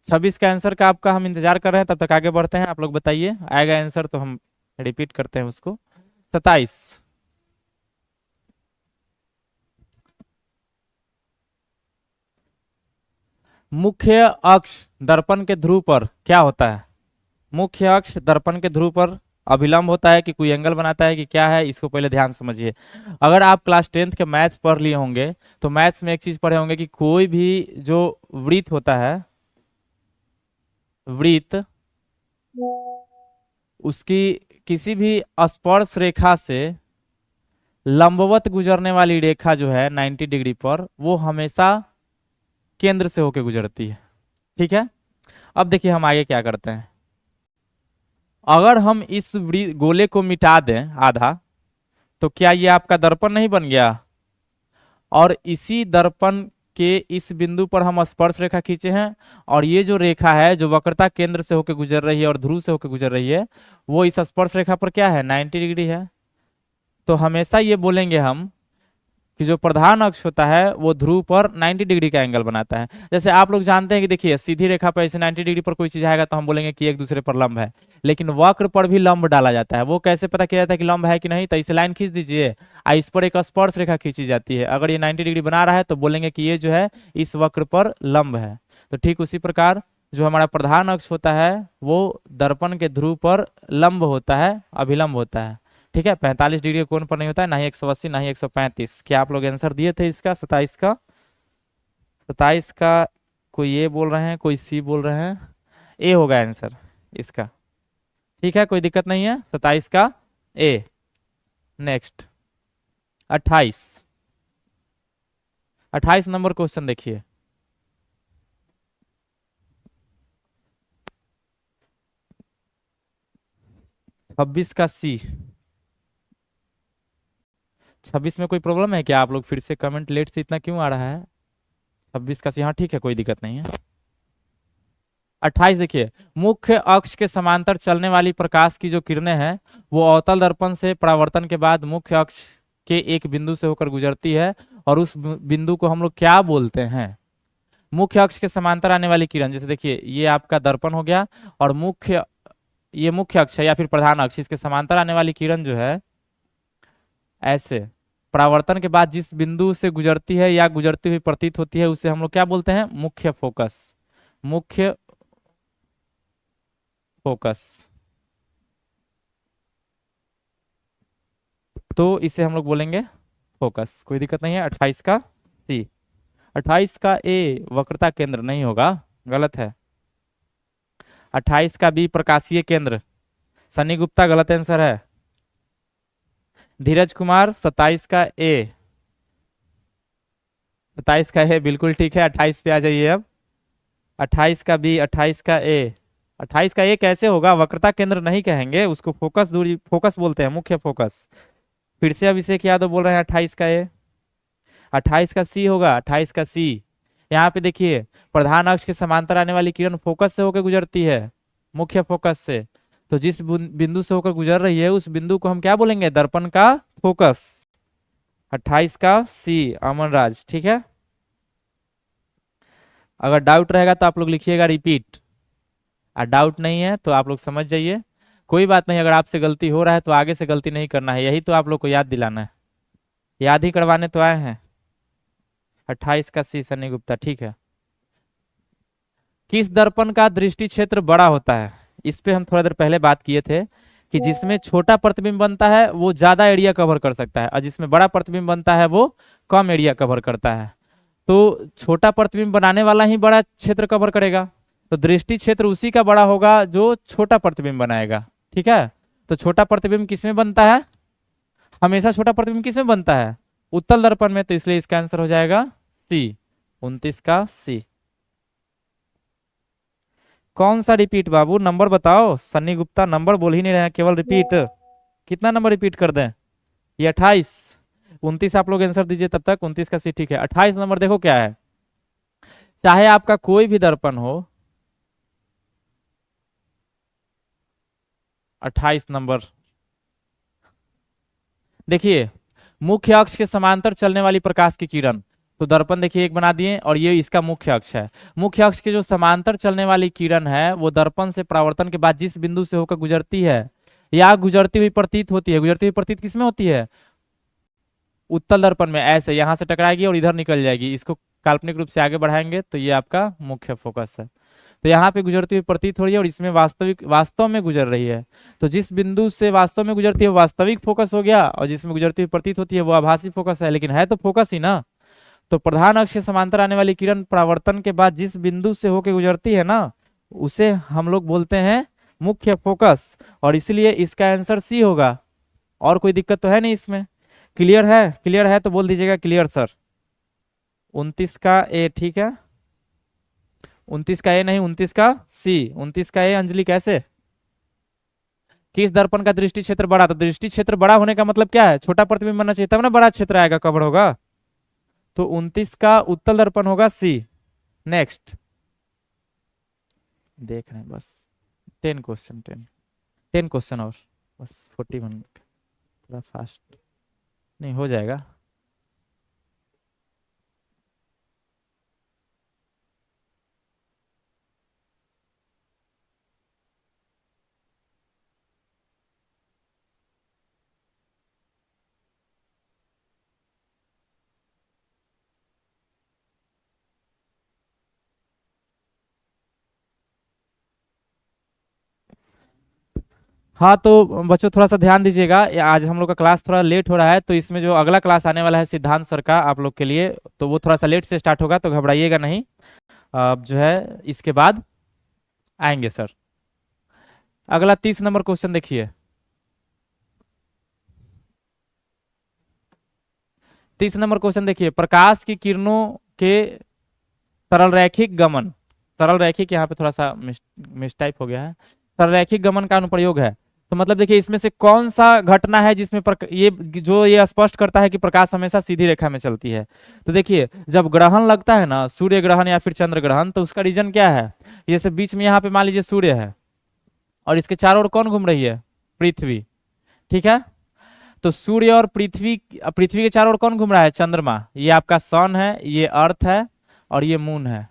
26 का आंसर का आपका हम इंतजार कर रहे हैं, तब तक आगे बढ़ते हैं। आप लोग बताइए, आएगा आंसर तो हम रिपीट करते हैं उसको। 27। मुख्य अक्ष दर्पण के ध्रुव पर क्या होता है? मुख्य अक्ष दर्पण के ध्रुव पर अभिलंब होता है कि कोई एंगल बनाता है कि क्या है, इसको पहले ध्यान समझिए। अगर आप क्लास 10th के मैथ्स पढ़ लिए होंगे तो मैथ्स में एक चीज पढ़े होंगे कि कोई भी जो वृत्त होता है, वृत्त, उसकी किसी भी स्पर्श रेखा से लंबवत गुजरने वाली रेखा जो है 90 डिग्री पर, वो हमेशा केंद्र से होकर गुजरती है। ठीक है, अब देखिए हम आगे क्या करते हैं। अगर हम इस गोले को मिटा दें आधा, तो क्या ये आपका दर्पण नहीं बन गया? और इसी दर्पण के इस बिंदु पर हम स्पर्श रेखा खींचे हैं, और ये जो रेखा है जो वक्रता केंद्र से होकर गुजर रही है और ध्रुव से होकर गुजर रही है, वो इस स्पर्श रेखा पर क्या है, 90 डिग्री है। तो हमेशा ये बोलेंगे हम कि जो प्रधान अक्ष होता है वो ध्रुव पर 90 डिग्री का एंगल बनाता है। जैसे आप लोग जानते हैं कि देखिए सीधी रेखा पर ऐसे 90 डिग्री पर कोई चीज आएगा तो हम बोलेंगे कि एक दूसरे पर लंब है, लेकिन वक्र पर भी लंब डाला जाता है। वो कैसे पता किया जाता है कि लंब है कि नहीं? तो इसे लाइन खींच दीजिए, इस पर एक स्पर्श रेखा खींची जाती है। अगर ये 90 डिग्री बना रहा है तो बोलेंगे कि ये जो है इस वक्र पर लंब है। तो ठीक उसी प्रकार जो हमारा प्रधान अक्ष होता है वो दर्पण के ध्रुव पर लंब होता है, अभिलंब होता है। ठीक है, 45 डिग्री कोण पर नहीं होता है, ना ही 180 ना ही 135। क्या आप लोग आंसर दिए थे इसका? 27 का, 27 का कोई ए बोल रहे हैं, कोई सी बोल रहे हैं। ए होगा आंसर इसका। ठीक है, कोई दिक्कत नहीं है, 27 का ए। नेक्स्ट 28, 28 नंबर क्वेश्चन देखिए। छब्बीस का सी। 26 में कोई प्रॉब्लम है क्या? आप लोग फिर से कमेंट लेट से इतना क्यों आ रहा है? 26 का सी, हाँ ठीक है, कोई दिक्कत नहीं है। 28 देखिए, मुख्य अक्ष के समांतर चलने वाली प्रकाश की जो किरणें हैं वो अवतल दर्पण से परावर्तन के बाद मुख्य अक्ष के एक बिंदु से होकर गुजरती है, और उस बिंदु को हम लोग क्या बोलते हैं? मुख्य अक्ष के समांतर आने वाली किरण। जैसे देखिए ये आपका दर्पण हो गया, और ये मुख्य अक्ष है या फिर प्रधान अक्ष, इसके समांतर आने वाली किरण जो है ऐसे परावर्तन के बाद जिस बिंदु से गुजरती है या गुजरती हुई प्रतीत होती है उसे हम लोग क्या बोलते हैं? मुख्य फोकस। मुख्य फोकस। तो इसे हम लोग बोलेंगे फोकस, कोई दिक्कत नहीं है। 28 का सी। 28 का ए वक्रता केंद्र नहीं होगा, गलत है। 28 का बी प्रकाशीय केंद्र, सनी गुप्ता गलत आंसर है। धीरज कुमार 27 का ए, 27 का ए बिल्कुल ठीक है। 28 पे आ जाइए अब। 28 का बी, 28 का ए। 28 का ए कैसे होगा? वक्रता केंद्र नहीं कहेंगे उसको, फोकस दूरी, फोकस बोलते हैं, मुख्य फोकस। फिर से अभिषेक यादव बोल रहे हैं 28 का ए। 28 का सी होगा, 28 का सी। यहाँ पे देखिए प्रधान अक्ष के समांतर आने वाली किरण फोकस से होकर गुजरती है, मुख्य फोकस से। तो जिस बिंदु से होकर गुजर रही है उस बिंदु को हम क्या बोलेंगे? दर्पण का फोकस। 28 का सी, अमन राज। ठीक है, अगर डाउट रहेगा तो आप लोग लिखिएगा रिपीट, और डाउट नहीं है तो आप लोग समझ जाइए, कोई बात नहीं। अगर आपसे गलती हो रहा है तो आगे से गलती नहीं करना है, यही तो आप लोग को याद दिलाना है, याद ही करवाने तो आए हैं। 28 का सी, सन्नी गुप्ता। ठीक है, किस दर्पण का दृष्टि क्षेत्र बड़ा होता है? इस पे हम थोड़ा देर पहले बात किए थे कि जिसमें छोटा प्रतिबिंब बनता है वो ज्यादा एरिया कवर कर सकता है, और जिसमें बड़ा प्रतिबिंब बनता है वो कम एरिया कवर करता है। तो छोटा प्रतिबिंब बनाने वाला ही बड़ा क्षेत्र कवर करेगा। तो दृष्टि क्षेत्र उसी का बड़ा होगा जो छोटा प्रतिबिंब बनाएगा। ठीक है, तो छोटा प्रतिबिंब किसमें बनता है? हमेशा छोटा प्रतिबिंब किसमें बनता है? उत्तल दर्पण में। तो इसलिए इसका आंसर हो जाएगा सी, 29 का सी। कौन सा रिपीट बाबू, नंबर बताओ। सन्नी गुप्ता नंबर बोल ही नहीं रहे हैं, केवल रिपीट। कितना नंबर रिपीट कर दें? ये 28, 29 आप लोग आंसर दीजिए तब तक। 29 का सी ठीक है। 28 नंबर देखो क्या है, चाहे आपका कोई भी दर्पण हो, 28 नंबर देखिए, मुख्य अक्ष के समांतर चलने वाली प्रकाश की किरण। तो दर्पण देखिए एक बना दिए और ये इसका मुख्य अक्ष है। मुख्य अक्ष के जो समांतर चलने वाली किरण है वो दर्पण से परावर्तन के बाद जिस बिंदु से होकर गुजरती है या गुजरती हुई प्रतीत होती है, गुजरती हुई प्रतीत किसमें होती है? उत्तल दर्पण में। ऐसे यहां से टकराएगी और इधर निकल जाएगी, इसको काल्पनिक रूप से आगे बढ़ाएंगे तो ये आपका मुख्य फोकस है। तो यहाँ पे गुजरती हुई प्रतीत हो रही है और इसमें वास्तव में गुजर रही है। तो जिस बिंदु से वास्तव में गुजरती है वो वास्तविक फोकस हो गया, और जिसमें गुजरती हुई प्रतीत होती है वो आभासी फोकस है, लेकिन है तो फोकस ही ना। तो प्रधान अक्ष के समांतर आने वाली किरण परावर्तन के बाद जिस बिंदु से होकर गुजरती है ना, उसे हम लोग बोलते हैं मुख्य फोकस, और इसलिए इसका आंसर सी होगा। और कोई दिक्कत तो है नहीं इसमें? क्लियर है? क्लियर है तो बोल दीजिएगा क्लियर सर। 29 का ए ठीक है, 29 का ए नहीं, 29 का सी। 29 का ए अंजलि कैसे? किस दर्पण का दृष्टि क्षेत्र बड़ा? तो दृष्टि क्षेत्र बड़ा होने का मतलब क्या है? छोटा प्रतिबिंब बनना चाहिए तब ना बड़ा क्षेत्र आएगा, कवर होगा। तो 29 का उत्तल दर्पण होगा सी। नेक्स्ट देख रहे हैं बस 10 क्वेश्चन, 10 क्वेश्चन और बस 41। थोड़ा फास्ट नहीं हो जाएगा। हाँ तो बच्चों थोड़ा सा ध्यान दीजिएगा, आज हम लोग का क्लास थोड़ा लेट हो रहा है, तो इसमें जो अगला क्लास आने वाला है सिद्धांत सर का आप लोग के लिए, तो वो थोड़ा सा लेट से स्टार्ट होगा, तो घबराइएगा नहीं। अब जो है इसके बाद आएंगे सर। अगला 30 नंबर क्वेश्चन देखिए। 30 नंबर क्वेश्चन देखिए, प्रकाश की किरणों के सरल रैखिक गमन, सरल रैखिक यहाँ पे थोड़ा सा मिसटाइप हो गया है, सरल रैखिक गमन का अनुप्रयोग है। तो मतलब देखिए इसमें से कौन सा घटना है जिसमें ये स्पष्ट करता है कि प्रकाश हमेशा सीधी रेखा में चलती है। तो देखिए जब ग्रहण लगता है ना, सूर्य ग्रहण या फिर चंद्र ग्रहण, तो उसका रीजन क्या है? जैसे बीच में यहाँ पे मान लीजिए सूर्य है और इसके चारों ओर कौन घूम रही है? पृथ्वी। ठीक है, तो सूर्य और पृथ्वी, पृथ्वी के चारों ओर कौन घूम रहा है? चंद्रमा। ये आपका सन है, ये अर्थ है और ये मून है।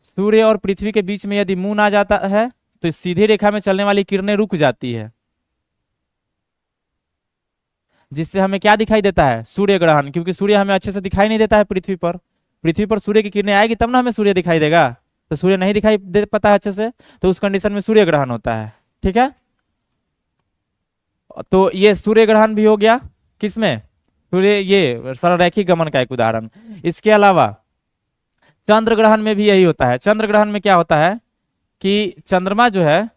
सूर्य और पृथ्वी के बीच में यदि मून आ जाता है तो इस सीधी रेखा में चलने वाली किरणें रुक जाती है, जिससे हमें क्या दिखाई देता है? सूर्य ग्रहण। क्योंकि सूर्य हमें अच्छे से दिखाई नहीं देता है पृथ्वी पर। पृथ्वी पर सूर्य की किरणें आएगी तब ना हमें सूर्य दिखाई देगा, तो सूर्य नहीं दिखाई दे पाता है अच्छे से, तो उस कंडीशन में सूर्य ग्रहण होता है। ठीक है, तो ये सूर्य ग्रहण भी हो गया किसमें? सूर्य, ये सरल रैखिक गमन का एक उदाहरण। इसके अलावा चंद्र ग्रहण में भी यही होता है। चंद्र ग्रहण में क्या होता है कि चंद्रमा जो है,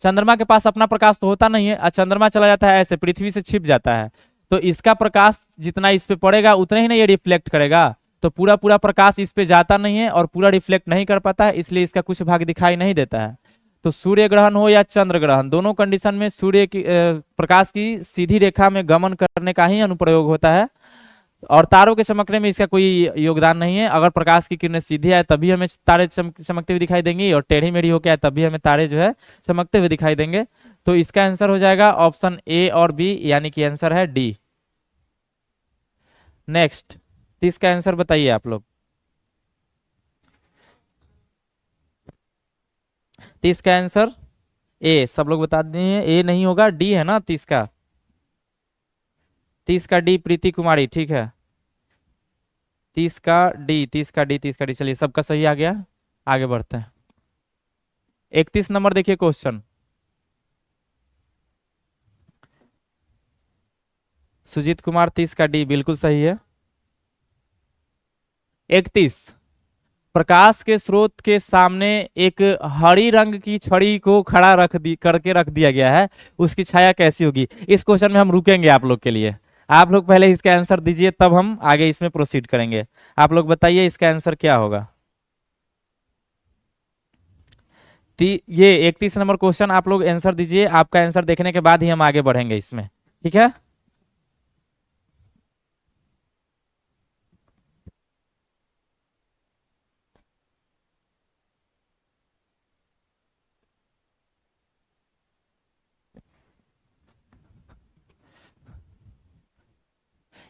चंद्रमा के पास अपना प्रकाश तो होता नहीं है, और चंद्रमा चला जाता है ऐसे पृथ्वी से छिप जाता है, तो इसका प्रकाश जितना इस पे पड़ेगा उतना ही ना ये रिफ्लेक्ट करेगा। तो पूरा पूरा प्रकाश इस पे जाता नहीं है और पूरा रिफ्लेक्ट नहीं कर पाता है, इसलिए इसका कुछ भाग दिखाई नहीं देता है। तो सूर्य ग्रहण हो या चंद्र ग्रहण, दोनों कंडीशन में सूर्य की प्रकाश की सीधी रेखा में गमन करने का ही अनुप्रयोग होता है, और तारों के चमकने में इसका कोई योगदान नहीं है। अगर प्रकाश की किरणें सीधी आए तभी हमें तारे चमकते हुए दिखाई देंगी, और टेढ़ी मेढ़ी होकर आए तभी हमें तारे जो है चमकते हुए दिखाई देंगे। तो इसका आंसर हो जाएगा ऑप्शन ए और बी, यानी कि आंसर है डी। नेक्स्ट 30 का आंसर बताइए आप लोग। 30 का आंसर ए, सब लोग बता दिए। ए नहीं होगा, डी है ना 30 का। 30 का डी, प्रीति कुमारी। ठीक है, 30 का डी, 30 का डी, 30 का डी। चलिए सबका सही आ गया, आगे बढ़ते हैं। 31 नंबर देखिए क्वेश्चन। सुजीत कुमार 30 का डी बिल्कुल सही है। 31, प्रकाश के स्रोत के सामने एक हरी रंग की छड़ी को खड़ा करके रख दिया गया है, उसकी छाया कैसी होगी। इस क्वेश्चन में हम रुकेंगे आप लोग के लिए। आप लोग पहले इसका आंसर दीजिए, तब हम आगे इसमें प्रोसीड करेंगे। आप लोग बताइए इसका आंसर क्या होगा। ये 31 नंबर क्वेश्चन आप लोग आंसर दीजिए, आपका आंसर देखने के बाद ही हम आगे बढ़ेंगे इसमें, ठीक है।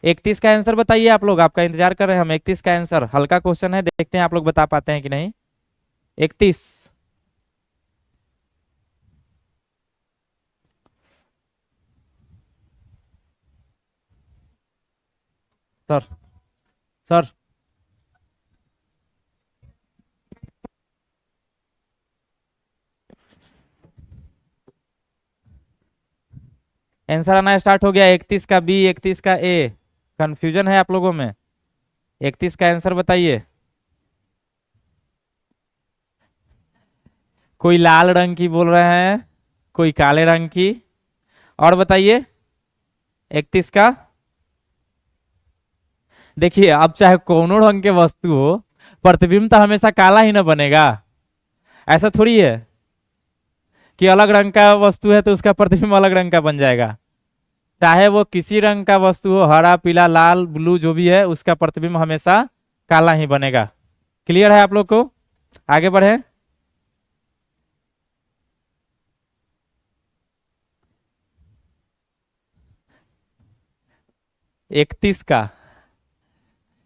इकतीस का आंसर बताइए आप लोग, आपका इंतजार कर रहे हैं हम। 31 का आंसर हल्का क्वेश्चन है, देखते हैं आप लोग बता पाते हैं कि नहीं। 31। सर। सर। आंसर आना स्टार्ट हो गया। 31 का बी, 31 का ए। कंफ्यूजन है आप लोगों में। 31 का आंसर बताइए। कोई लाल रंग की बोल रहे हैं, कोई काले रंग की। और बताइए 31 का। देखिए, अब चाहे कोनो रंग के वस्तु हो, प्रतिबिंब तो हमेशा काला ही ना बनेगा। ऐसा थोड़ी है कि अलग रंग का वस्तु है तो उसका प्रतिबिंब अलग रंग का बन जाएगा। चाहे वो किसी रंग का वस्तु हो, हरा, पीला, लाल, ब्लू, जो भी है, उसका प्रतिबिंब हमेशा काला ही बनेगा। क्लियर है आप लोग को। आगे बढ़े। 31 का।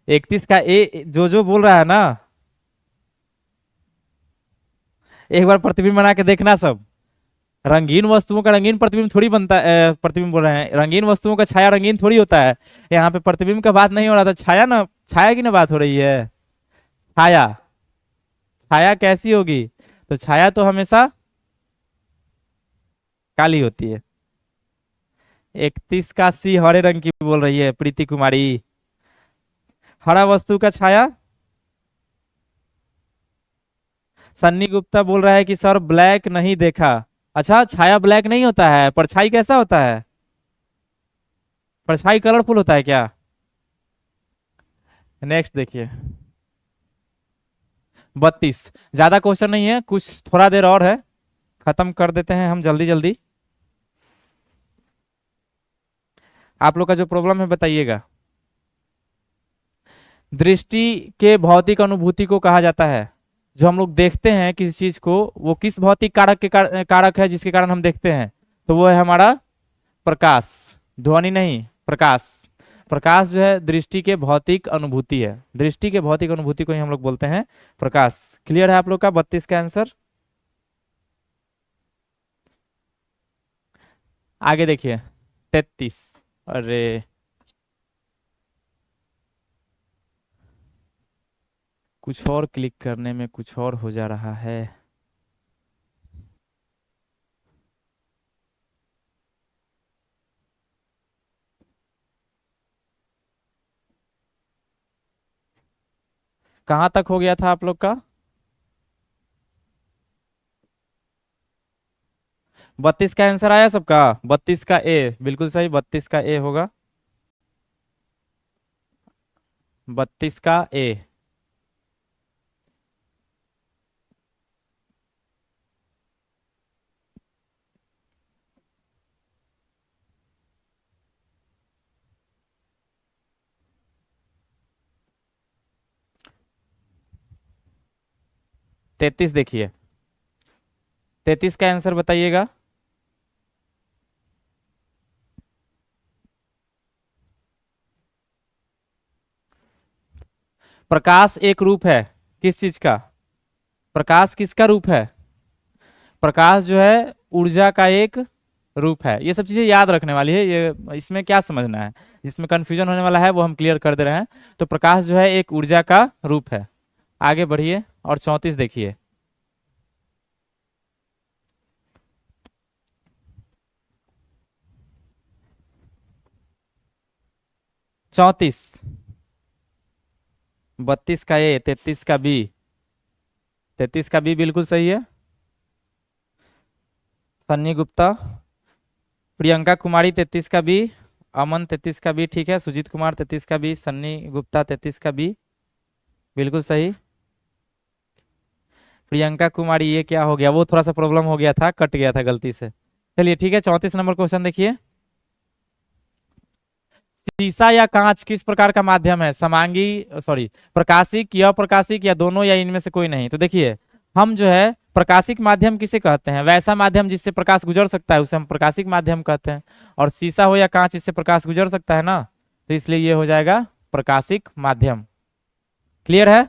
31 का ए जो जो बोल रहा है ना, एक बार प्रतिबिंब बना के देखना सब। रंगीन वस्तुओं का रंगीन प्रतिबिंब थोड़ी बनता है। प्रतिबिंब बोल रहे हैं, रंगीन वस्तुओं का छाया रंगीन थोड़ी होता है। यहाँ पे प्रतिबिंब का बात नहीं हो रहा था, छाया ना, छाया की ना बात हो रही है। छाया। छाया कैसी होगी। तो छाया तो हमेशा काली होती है। 31 का सी हरे रंग की बोल रही है प्रीति कुमारी। हरा वस्तु का छाया। सन्नी गुप्ता बोल रहा है कि सर ब्लैक नहीं देखा। अच्छा, छाया ब्लैक नहीं होता है, परछाई कैसा होता है। परछाई कलरफुल होता है क्या। नेक्स्ट देखिए। 32। ज्यादा क्वेश्चन नहीं है, कुछ थोड़ा देर और है, खत्म कर देते हैं हम जल्दी जल्दी। आप लोग का जो प्रॉब्लम है बताइएगा। दृष्टि के भौतिक अनुभूति को कहा जाता है। जो हम लोग देखते हैं किसी चीज को, वो किस भौतिक कारक के कारक है जिसके कारण हम देखते हैं। तो वो है हमारा प्रकाश। ध्वनि नहीं, प्रकाश। प्रकाश जो है दृष्टि के भौतिक अनुभूति है। दृष्टि के भौतिक अनुभूति को ही हम लोग बोलते हैं प्रकाश। क्लियर है आप लोग का 32 का आंसर। आगे देखिए 33। अरे, कुछ और क्लिक करने में कुछ और हो जा रहा है। कहाँ तक हो गया था आप लोग का। 32 का आंसर आया सबका। 32 का ए बिल्कुल सही, 32 का ए होगा। 32 का ए। तैतीस देखिए। 33 का आंसर बताइएगा। प्रकाश एक रूप है किस चीज का। प्रकाश किसका रूप है। प्रकाश जो है ऊर्जा का एक रूप है। ये सब चीजें याद रखने वाली है, ये इसमें क्या समझना है, जिसमें कंफ्यूजन होने वाला है वो हम क्लियर कर दे रहे हैं। तो प्रकाश जो है एक ऊर्जा का रूप है। आगे बढ़िए और 34 देखिए। 34। 32 का ए, 33 का बी। 33 का बी बिल्कुल सही है। सन्नी गुप्ता, प्रियंका कुमारी 33 का बी, अमन 33 का बी, ठीक है। सुजीत कुमार 33 का बी, सन्नी गुप्ता 33 का बी, बिल्कुल सही। प्रियंका कुमारी, ये क्या हो गया, वो थोड़ा सा प्रॉब्लम हो गया था, कट गया था गलती से। चलिए ठीक है, 34 नंबर क्वेश्चन देखिए। शीशा या कांच किस प्रकार का माध्यम है? समांगी, सॉरी, प्रकाशिक या अप्रकाशिक या दोनों या इनमें से कोई नहीं? तो देखिए, हम जो है प्रकाशिक माध्यम किसे कहते हैं? वैसा माध्यम जिससे प्रकाश गुजर सकता है उसे हम प्रकाशिक माध्यम कहते हैं। और शीशा हो या कांच, इससे प्रकाश गुजर सकता है ना, तो इसलिए ये हो जाएगा प्रकाशिक माध्यम। क्लियर है?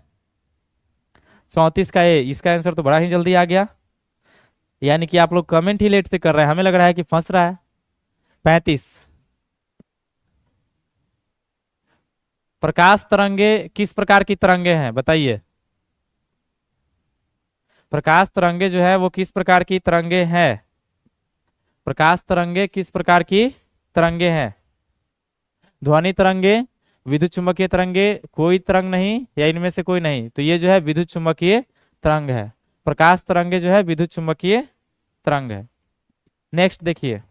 34 का ए, इसका आंसर तो बड़ा ही जल्दी आ गया, यानी कि आप लोग कमेंट ही लेट से कर रहे हैं, हमें लग रहा है कि फंस रहा है। 35, प्रकाश तरंगे किस प्रकार की तरंगे हैं? बताइए। प्रकाश तरंगे जो है वो किस प्रकार की तरंगे हैं? प्रकाश तरंगे किस प्रकार की तरंगे हैं? ध्वनि तरंगे, विद्युत चुंबकीय तरंगे, कोई तरंग नहीं, या इनमें से कोई नहीं? तो ये जो है विद्युत चुंबकीय तरंग है। प्रकाश तरंगे जो है विद्युत चुंबकीय तरंग है। नेक्स्ट देखिए,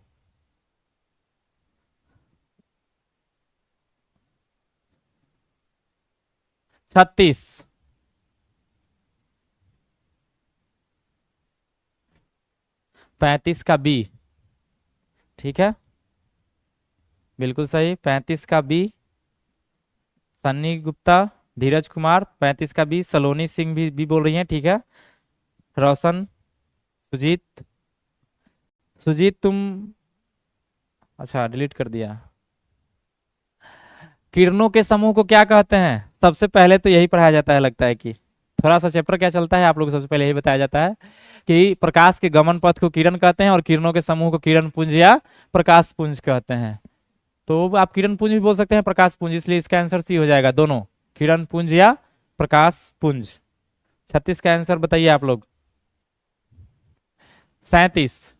छत्तीस, पैंतीस का बी, ठीक है, बिल्कुल सही। 35 का बी, सन्नी गुप्ता, धीरज कुमार, 35 का बी। सलोनी सिंह भी बोल रही हैं, ठीक है। रोशन, सुजीत, सुजीत तुम, अच्छा डिलीट कर दिया। किरणों के समूह को क्या कहते हैं? सबसे पहले तो यही पढ़ाया जाता है, लगता है कि थोड़ा सा चैप्टर क्या चलता है आप लोग को, सबसे पहले यही बताया जाता है कि प्रकाश के गमन पथ को किरण कहते हैं और किरणों के समूह को किरण पुंज या प्रकाश पुंज कहते हैं। तो आप किरण पुंज भी बोल सकते हैं, प्रकाश पुंज, इसलिए इसका आंसर सी हो जाएगा, दोनों, किरण पुंज या प्रकाश पुंज। 36 का आंसर बताइए आप लोग। 37,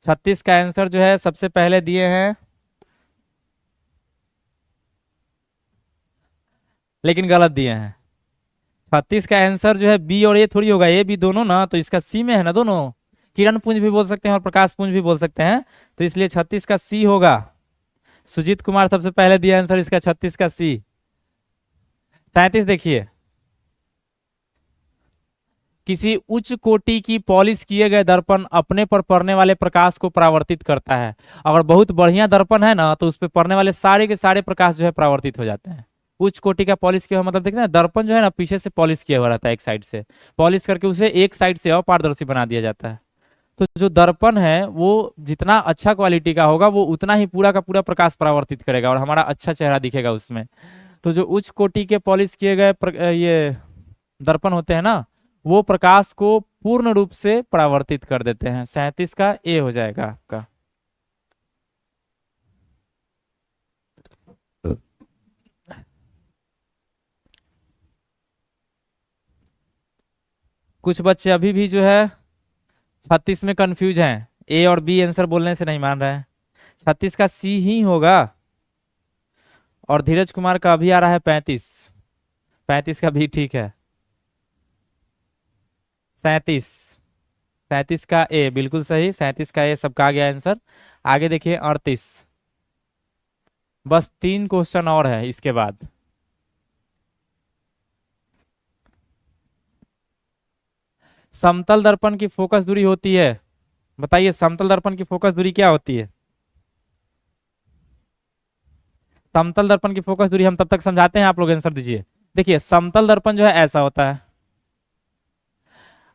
36 का आंसर जो है सबसे पहले दिए हैं, लेकिन गलत दिए हैं। 36 का आंसर जो है बी, और ये थोड़ी होगा, ये भी दोनों ना, तो इसका सी में है ना दोनों। किरण पुंज भी बोल सकते हैं और प्रकाश पुंज भी बोल सकते हैं, तो इसलिए 36 का सी होगा। सुजीत कुमार सबसे पहले दिया आंसर इसका, 36 का सी। 37 देखिए, किसी उच्च कोटि की पॉलिश किए गए दर्पण अपने पर पड़ने वाले प्रकाश को परावर्तित करता है। अगर बहुत बढ़िया दर्पण है ना, तो उस पर पड़ने वाले सारे के सारे प्रकाश जो है परावर्तित हो जाते हैं। उच्च कोटि का पॉलिश किया हुआ मतलब देखते हैं, दर्पण जो है ना पीछे से पॉलिश किया हुआ रहता है, एक साइड से पॉलिश करके उसे एक साइड से अपारदर्शी बना दिया जाता है। तो जो दर्पण है वो जितना अच्छा क्वालिटी का होगा वो उतना ही पूरा का पूरा प्रकाश परावर्तित करेगा और हमारा अच्छा चेहरा दिखेगा उसमें। तो जो उच्च कोटि के पॉलिश किए गए ये दर्पण होते हैं ना, वो प्रकाश को पूर्ण रूप से परावर्तित कर देते हैं। 37 का ए हो जाएगा आपका। कुछ बच्चे अभी भी जो है 36 में कंफ्यूज हैं, ए और बी आंसर बोलने से नहीं मान रहे हैं। 36 का सी ही होगा। और धीरज कुमार का अभी आ रहा है 35, 35 का भी ठीक है। 37, 37 का ए बिल्कुल सही, 37 का ए सबका आ गया आंसर। आगे देखिए 38, बस 3 क्वेश्चन और है इसके बाद। समतल दर्पण की फोकस दूरी होती है, बताइए समतल दर्पण की फोकस दूरी क्या होती है? समतल दर्पण की फोकस दूरी हम तब तक समझाते हैं, आप लोग आंसर दीजिए। देखिए समतल दर्पण जो है ऐसा होता है,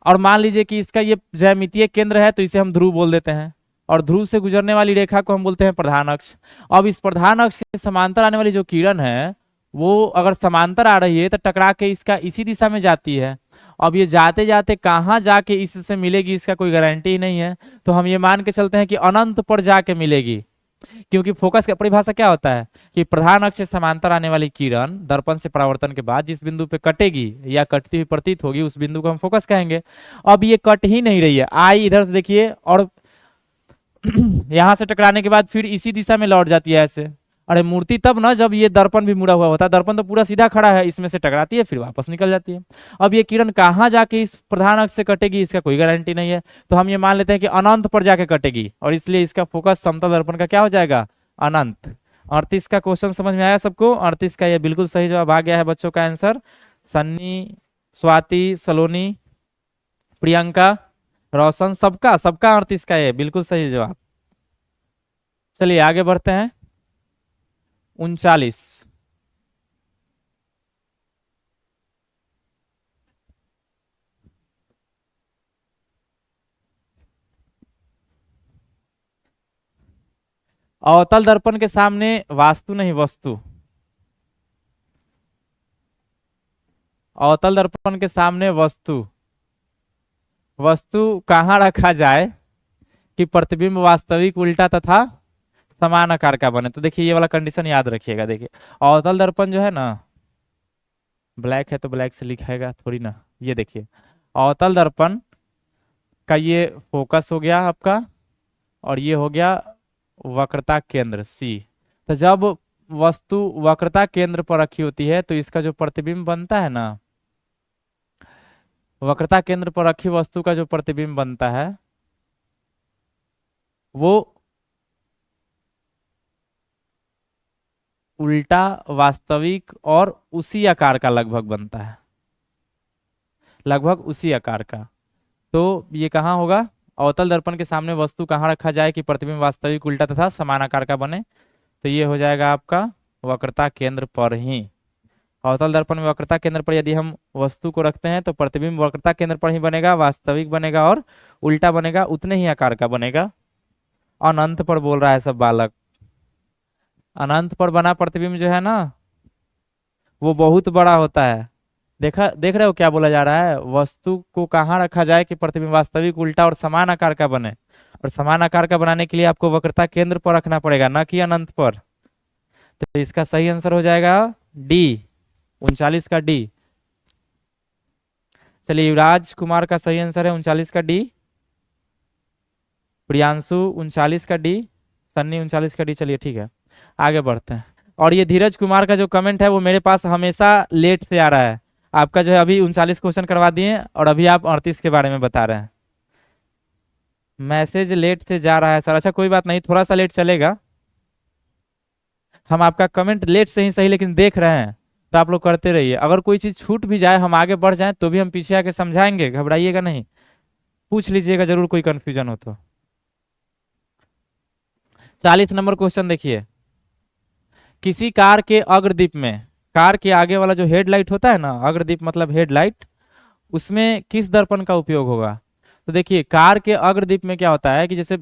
और मान लीजिए कि इसका ये ज्यामितीय केंद्र है, तो इसे हम ध्रुव बोल देते हैं, और ध्रुव से गुजरने वाली रेखा को हम बोलते हैं प्रधान अक्ष। अब इस प्रधान अक्ष के समांतर आने वाली जो किरण है वो अगर समांतर आ रही है तो टकरा के इसका इसी दिशा में जाती है। अब ये जाते जाते कहाँ जाके इससे मिलेगी इसका कोई गारंटी ही नहीं है, तो हम ये मान के चलते हैं कि अनंत पर जाके मिलेगी। क्योंकि फोकस की परिभाषा क्या होता है कि प्रधान अक्ष से समांतर आने वाली किरण दर्पण से परावर्तन के बाद जिस बिंदु पे कटेगी या कटती हुई प्रतीत होगी उस बिंदु को हम फोकस कहेंगे। अब ये कट ही नहीं रही है, आई इधर से देखिए और यहां से टकराने के बाद फिर इसी दिशा में लौट जाती है ऐसे। अरे मूर्ति तब ना जब ये दर्पण भी मुड़ा हुआ होता है, दर्पण तो पूरा सीधा खड़ा है, इसमें से टकराती है फिर वापस निकल जाती है। अब ये किरण कहाँ जाके इस प्रधान अक्ष से कटेगी, इसका कोई गारंटी नहीं है, तो हम ये मान लेते हैं कि अनंत पर जाके कटेगी, और इसलिए इसका फोकस समतल दर्पण का क्या हो जाएगा, अनंत। 38 का क्वेश्चन समझ में आया सबको? 38 का ये बिल्कुल सही जवाब आ गया है बच्चों का आंसर। सन्नी, स्वाति, सलोनी, प्रियंका, रोशन, सबका सबका 38 का ये बिल्कुल सही जवाब। चलिए आगे बढ़ते हैं। 39। अवतल दर्पण के सामने वास्तु नहीं वस्तु, अवतल दर्पण के सामने वस्तु, वस्तु कहाँ रखा जाए कि प्रतिबिंब वास्तविक, उल्टा तथा समान आकार का बने? तो देखिए ये वाला कंडीशन याद रखिएगा। देखिए अवतल दर्पण जो है ना, ब्लैक है तो ब्लैक से लिखाएगा थोड़ी ना, ये देखिए अवतल दर्पण का ये फोकस हो गया आपका, और ये हो गया वक्रता केंद्र सी। तो जब वस्तु वक्रता केंद्र पर रखी होती है तो इसका जो प्रतिबिंब बनता है ना, वक्रता केंद्र पर रखी वस्तु का जो प्रतिबिंब बनता है वो उल्टा, वास्तविक और उसी आकार का लगभग बनता है, लगभग उसी आकार का। तो ये कहाँ होगा, अवतल दर्पण के सामने वस्तु कहाँ रखा जाए कि प्रतिबिंब वास्तविक, उल्टा तथा समान आकार का बने? तो ये हो जाएगा आपका वक्रता केंद्र पर ही। अवतल दर्पण में वक्रता केंद्र पर यदि हम वस्तु को रखते हैं तो प्रतिबिंब वक्रता केंद्र पर ही बनेगा, वास्तविक बनेगा और उल्टा बनेगा, उतने ही आकार का बनेगा। अनंत पर बोल रहा है सब बालक, अनंत पर बना प्रतिबिंब जो है ना वो बहुत बड़ा होता है। देख रहे हो क्या बोला जा रहा है, वस्तु को कहाँ रखा जाए कि प्रतिबिंब वास्तविक, उल्टा और समान आकार का बने, और समान आकार का बनाने के लिए आपको वक्रता केंद्र पर रखना पड़ेगा, ना कि अनंत पर। तो इसका सही आंसर हो जाएगा डी, 39 का डी। चलिए युवराज कुमार का सही आंसर है 39 का डी, प्रियांशु 39 का डी, सन्नी 39 का डी। चलिए ठीक है आगे बढ़ते हैं। और ये धीरज कुमार का जो कमेंट है वो मेरे पास हमेशा लेट से आ रहा है। आपका जो है अभी 39 क्वेश्चन करवा दिए और अभी आप 38 के बारे में बता रहे हैं, मैसेज लेट से जा रहा है सर। अच्छा कोई बात नहीं, थोड़ा सा लेट चलेगा, हम आपका कमेंट लेट से ही सही लेकिन देख रहे हैं, तो आप लोग करते रहिए। अगर कोई चीज छूट भी जाए, हम आगे बढ़ जाएं तो भी हम पीछे आके समझाएंगे, घबराइएगा नहीं, पूछ लीजिएगा जरूर कोई कंफ्यूजन हो तो। 40 नंबर क्वेश्चन देखिए, किसी कार के अग्रदीप में, कार के आगे वाला जो हेडलाइट होता है ना, अग्रदीप मतलब हेडलाइट, उसमें किस दर्पण का उपयोग होगा? तो देखिए कार के अग्रदीप में क्या होता है कि जैसे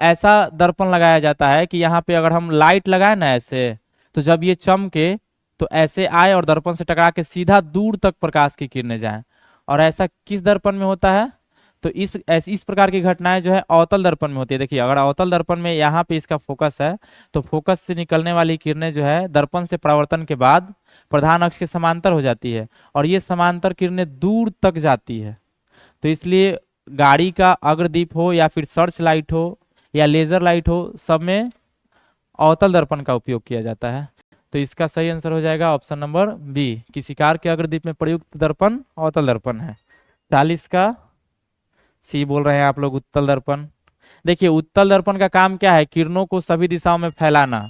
ऐसा दर्पण लगाया जाता है कि यहाँ पे अगर हम लाइट लगाए ना ऐसे, तो जब ये चमके तो ऐसे आए और दर्पण से टकरा के सीधा दूर तक प्रकाश की किरणें जाएं। और ऐसा किस दर्पण में होता है? तो इस प्रकार की घटनाएं जो है अवतल दर्पण में होती है। देखिए अगर अवतल दर्पण में यहाँ पे इसका फोकस है तो फोकस से निकलने वाली किरणें जो है दर्पण से परावर्तन के बाद प्रधान अक्ष के समांतर हो जाती है, और ये समांतर किरणें दूर तक जाती है। तो इसलिए गाड़ी का अग्रदीप हो या फिर सर्च लाइट हो या लेजर लाइट हो, सब में अवतल दर्पण का उपयोग किया जाता है। तो इसका सही आंसर हो जाएगा ऑप्शन नंबर बी, किसी कार के अग्रदीप में प्रयुक्त दर्पण अवतल दर्पण है। 40 का सी बोल रहे हैं आप लोग, उत्तल दर्पण। देखिए उत्तल दर्पण का काम क्या है, किरणों को सभी दिशाओं में फैलाना।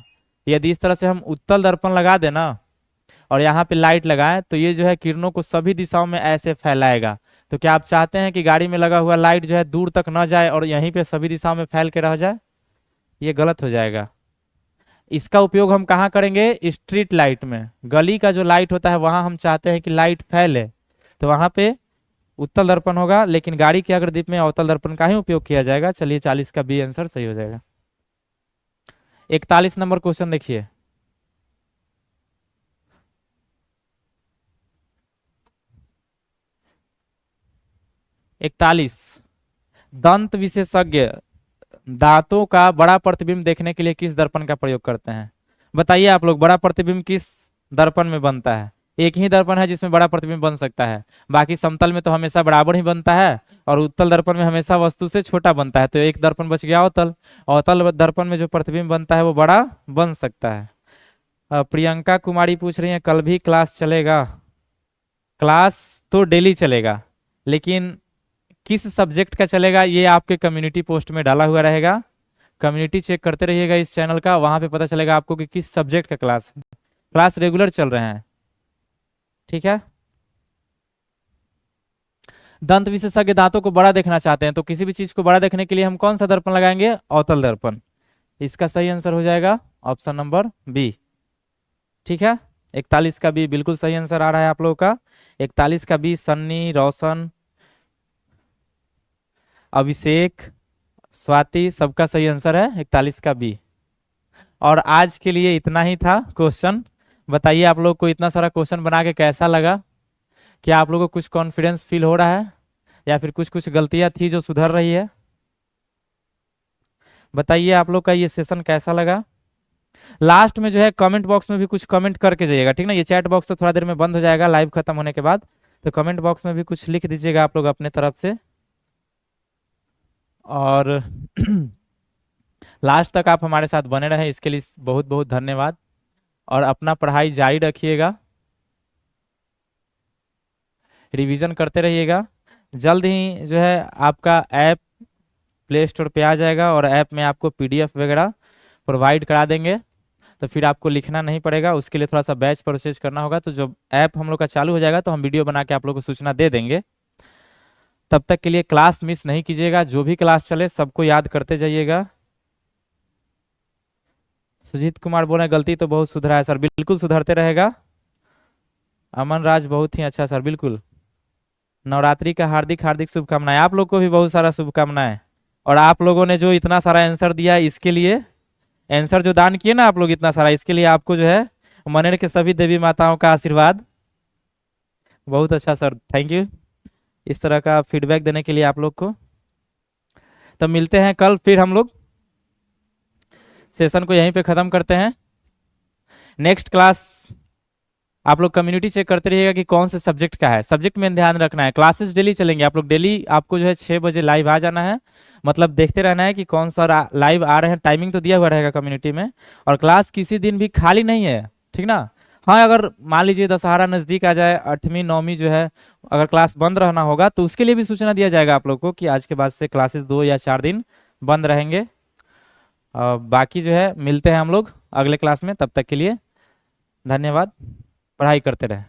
यदि इस तरह से हम उत्तल दर्पण लगा देना और यहाँ पे लाइट लगाएं तो ये जो है किरणों को सभी दिशाओं में ऐसे फैलाएगा। तो क्या आप चाहते हैं कि गाड़ी में लगा हुआ लाइट जो है दूर तक न जाए और यहीं पे सभी दिशाओं में फैल के रह जाए? ये गलत हो जाएगा। इसका उपयोग हम कहाँ करेंगे? स्ट्रीट लाइट में, गली का जो लाइट होता है वहां हम चाहते हैं कि लाइट फैले, तो वहां पे उत्तल दर्पण होगा, लेकिन गाड़ी के अग्रदीप में अवतल दर्पण का ही उपयोग किया जाएगा। चलिए 40 का बी आंसर सही हो जाएगा। 41 नंबर क्वेश्चन देखिए, इकतालीस, दंत विशेषज्ञ दांतों का बड़ा प्रतिबिंब देखने के लिए किस दर्पण का प्रयोग करते हैं? बताइए आप लोग, बड़ा प्रतिबिंब किस दर्पण में बनता है? एक ही दर्पण है जिसमें बड़ा प्रतिबिंब बन सकता है, बाकी समतल में तो हमेशा बराबर ही बनता है और उत्तल दर्पण में हमेशा वस्तु से छोटा बनता है। तो एक दर्पण बच गया अवतल, अवतल दर्पण में जो प्रतिबिंब बनता है वो बड़ा बन सकता है। प्रियंका कुमारी पूछ रही है कल भी क्लास चलेगा। क्लास तो डेली चलेगा, लेकिन किस सब्जेक्ट का चलेगा ये आपके कम्युनिटी पोस्ट में डाला हुआ रहेगा। कम्युनिटी चेक करते रहिएगा इस चैनल का, वहां पे पता चलेगा आपको कि किस सब्जेक्ट का क्लास है। क्लास रेगुलर चल रहे हैं, ठीक है। दंत विशेषज्ञ दांतों को बड़ा देखना चाहते हैं, तो किसी भी चीज को बड़ा देखने के लिए हम कौन सा दर्पण लगाएंगे? अवतल दर्पण। इसका सही आंसर हो जाएगा ऑप्शन नंबर बी, ठीक है। 41 का बी बिल्कुल सही आंसर आ रहा है आप लोगों का। 41 का बी, सन्नी, रोशन, अभिषेक, स्वाति, सबका सही आंसर है 41 का बी। और आज के लिए इतना ही था क्वेश्चन। बताइए आप लोग को इतना सारा क्वेश्चन बना के कैसा लगा? क्या आप लोगों को कुछ कॉन्फिडेंस फील हो रहा है, या फिर कुछ कुछ गलतियां थी जो सुधर रही है? बताइए आप लोग का ये सेशन कैसा लगा। लास्ट में जो है कमेंट बॉक्स में भी कुछ कमेंट करके जाइएगा, ठीक ना। ये चैट बॉक्स तो थोड़ा देर में बंद हो जाएगा लाइव खत्म होने के बाद, तो कमेंट बॉक्स में भी कुछ लिख दीजिएगा आप लोग अपने तरफ से। और लास्ट तक आप हमारे साथ बने रहे इसके लिए बहुत बहुत धन्यवाद। और अपना पढ़ाई जारी रखिएगा, रिवीजन करते रहिएगा। जल्द ही जो है आपका ऐप प्ले स्टोर पे आ जाएगा, और ऐप में आपको पीडीएफ वगैरह प्रोवाइड करा देंगे, तो फिर आपको लिखना नहीं पड़ेगा। उसके लिए थोड़ा सा बैच परचेज करना होगा। तो जब ऐप हम लोग का चालू हो जाएगा तो हम वीडियो बना के आप लोग को सूचना दे देंगे। तब तक के लिए क्लास मिस नहीं कीजिएगा, जो भी क्लास चले सबको याद करते जाइएगा। सुजीत कुमार बोल रहे हैं गलती तो बहुत सुधरा है सर, बिल्कुल सुधरते रहेगा। अमन राज बहुत ही अच्छा सर, बिल्कुल। नवरात्रि का हार्दिक हार्दिक शुभकामनाएं, आप लोग को भी बहुत सारा शुभकामनाएं। और आप लोगों ने जो इतना सारा आंसर दिया, इसके लिए आंसर जो दान किए ना आप लोग इतना सारा, इसके लिए आपको जो है मनेर के सभी देवी माताओं का आशीर्वाद। बहुत अच्छा सर, थैंक यू इस तरह का फीडबैक देने के लिए आप लोग को। तब मिलते हैं कल, फिर हम लोग सेशन को यहीं पे खत्म करते हैं। नेक्स्ट क्लास आप लोग कम्युनिटी चेक करते रहिएगा कि कौन से सब्जेक्ट का है। सब्जेक्ट में ध्यान रखना है, क्लासेस डेली चलेंगे। आप लोग डेली आपको जो है 6 बजे लाइव आ जाना है, मतलब देखते रहना है कि कौन सा लाइव आ रहे हैं। टाइमिंग तो दिया हुआ रहेगा कम्युनिटी में। और क्लास किसी दिन भी खाली नहीं है, ठीक ना। हाँ, अगर मान लीजिए दशहरा नजदीक आ जाए, 8वीं 9वीं जो है अगर क्लास बंद रहना होगा, तो उसके लिए भी सूचना दिया जाएगा आप लोग को कि आज के बाद से क्लासेस 2 या 4 दिन बंद रहेंगे। बाकी जो है मिलते हैं हम लोग अगले क्लास में, तब तक के लिए धन्यवाद। पढ़ाई करते रहें।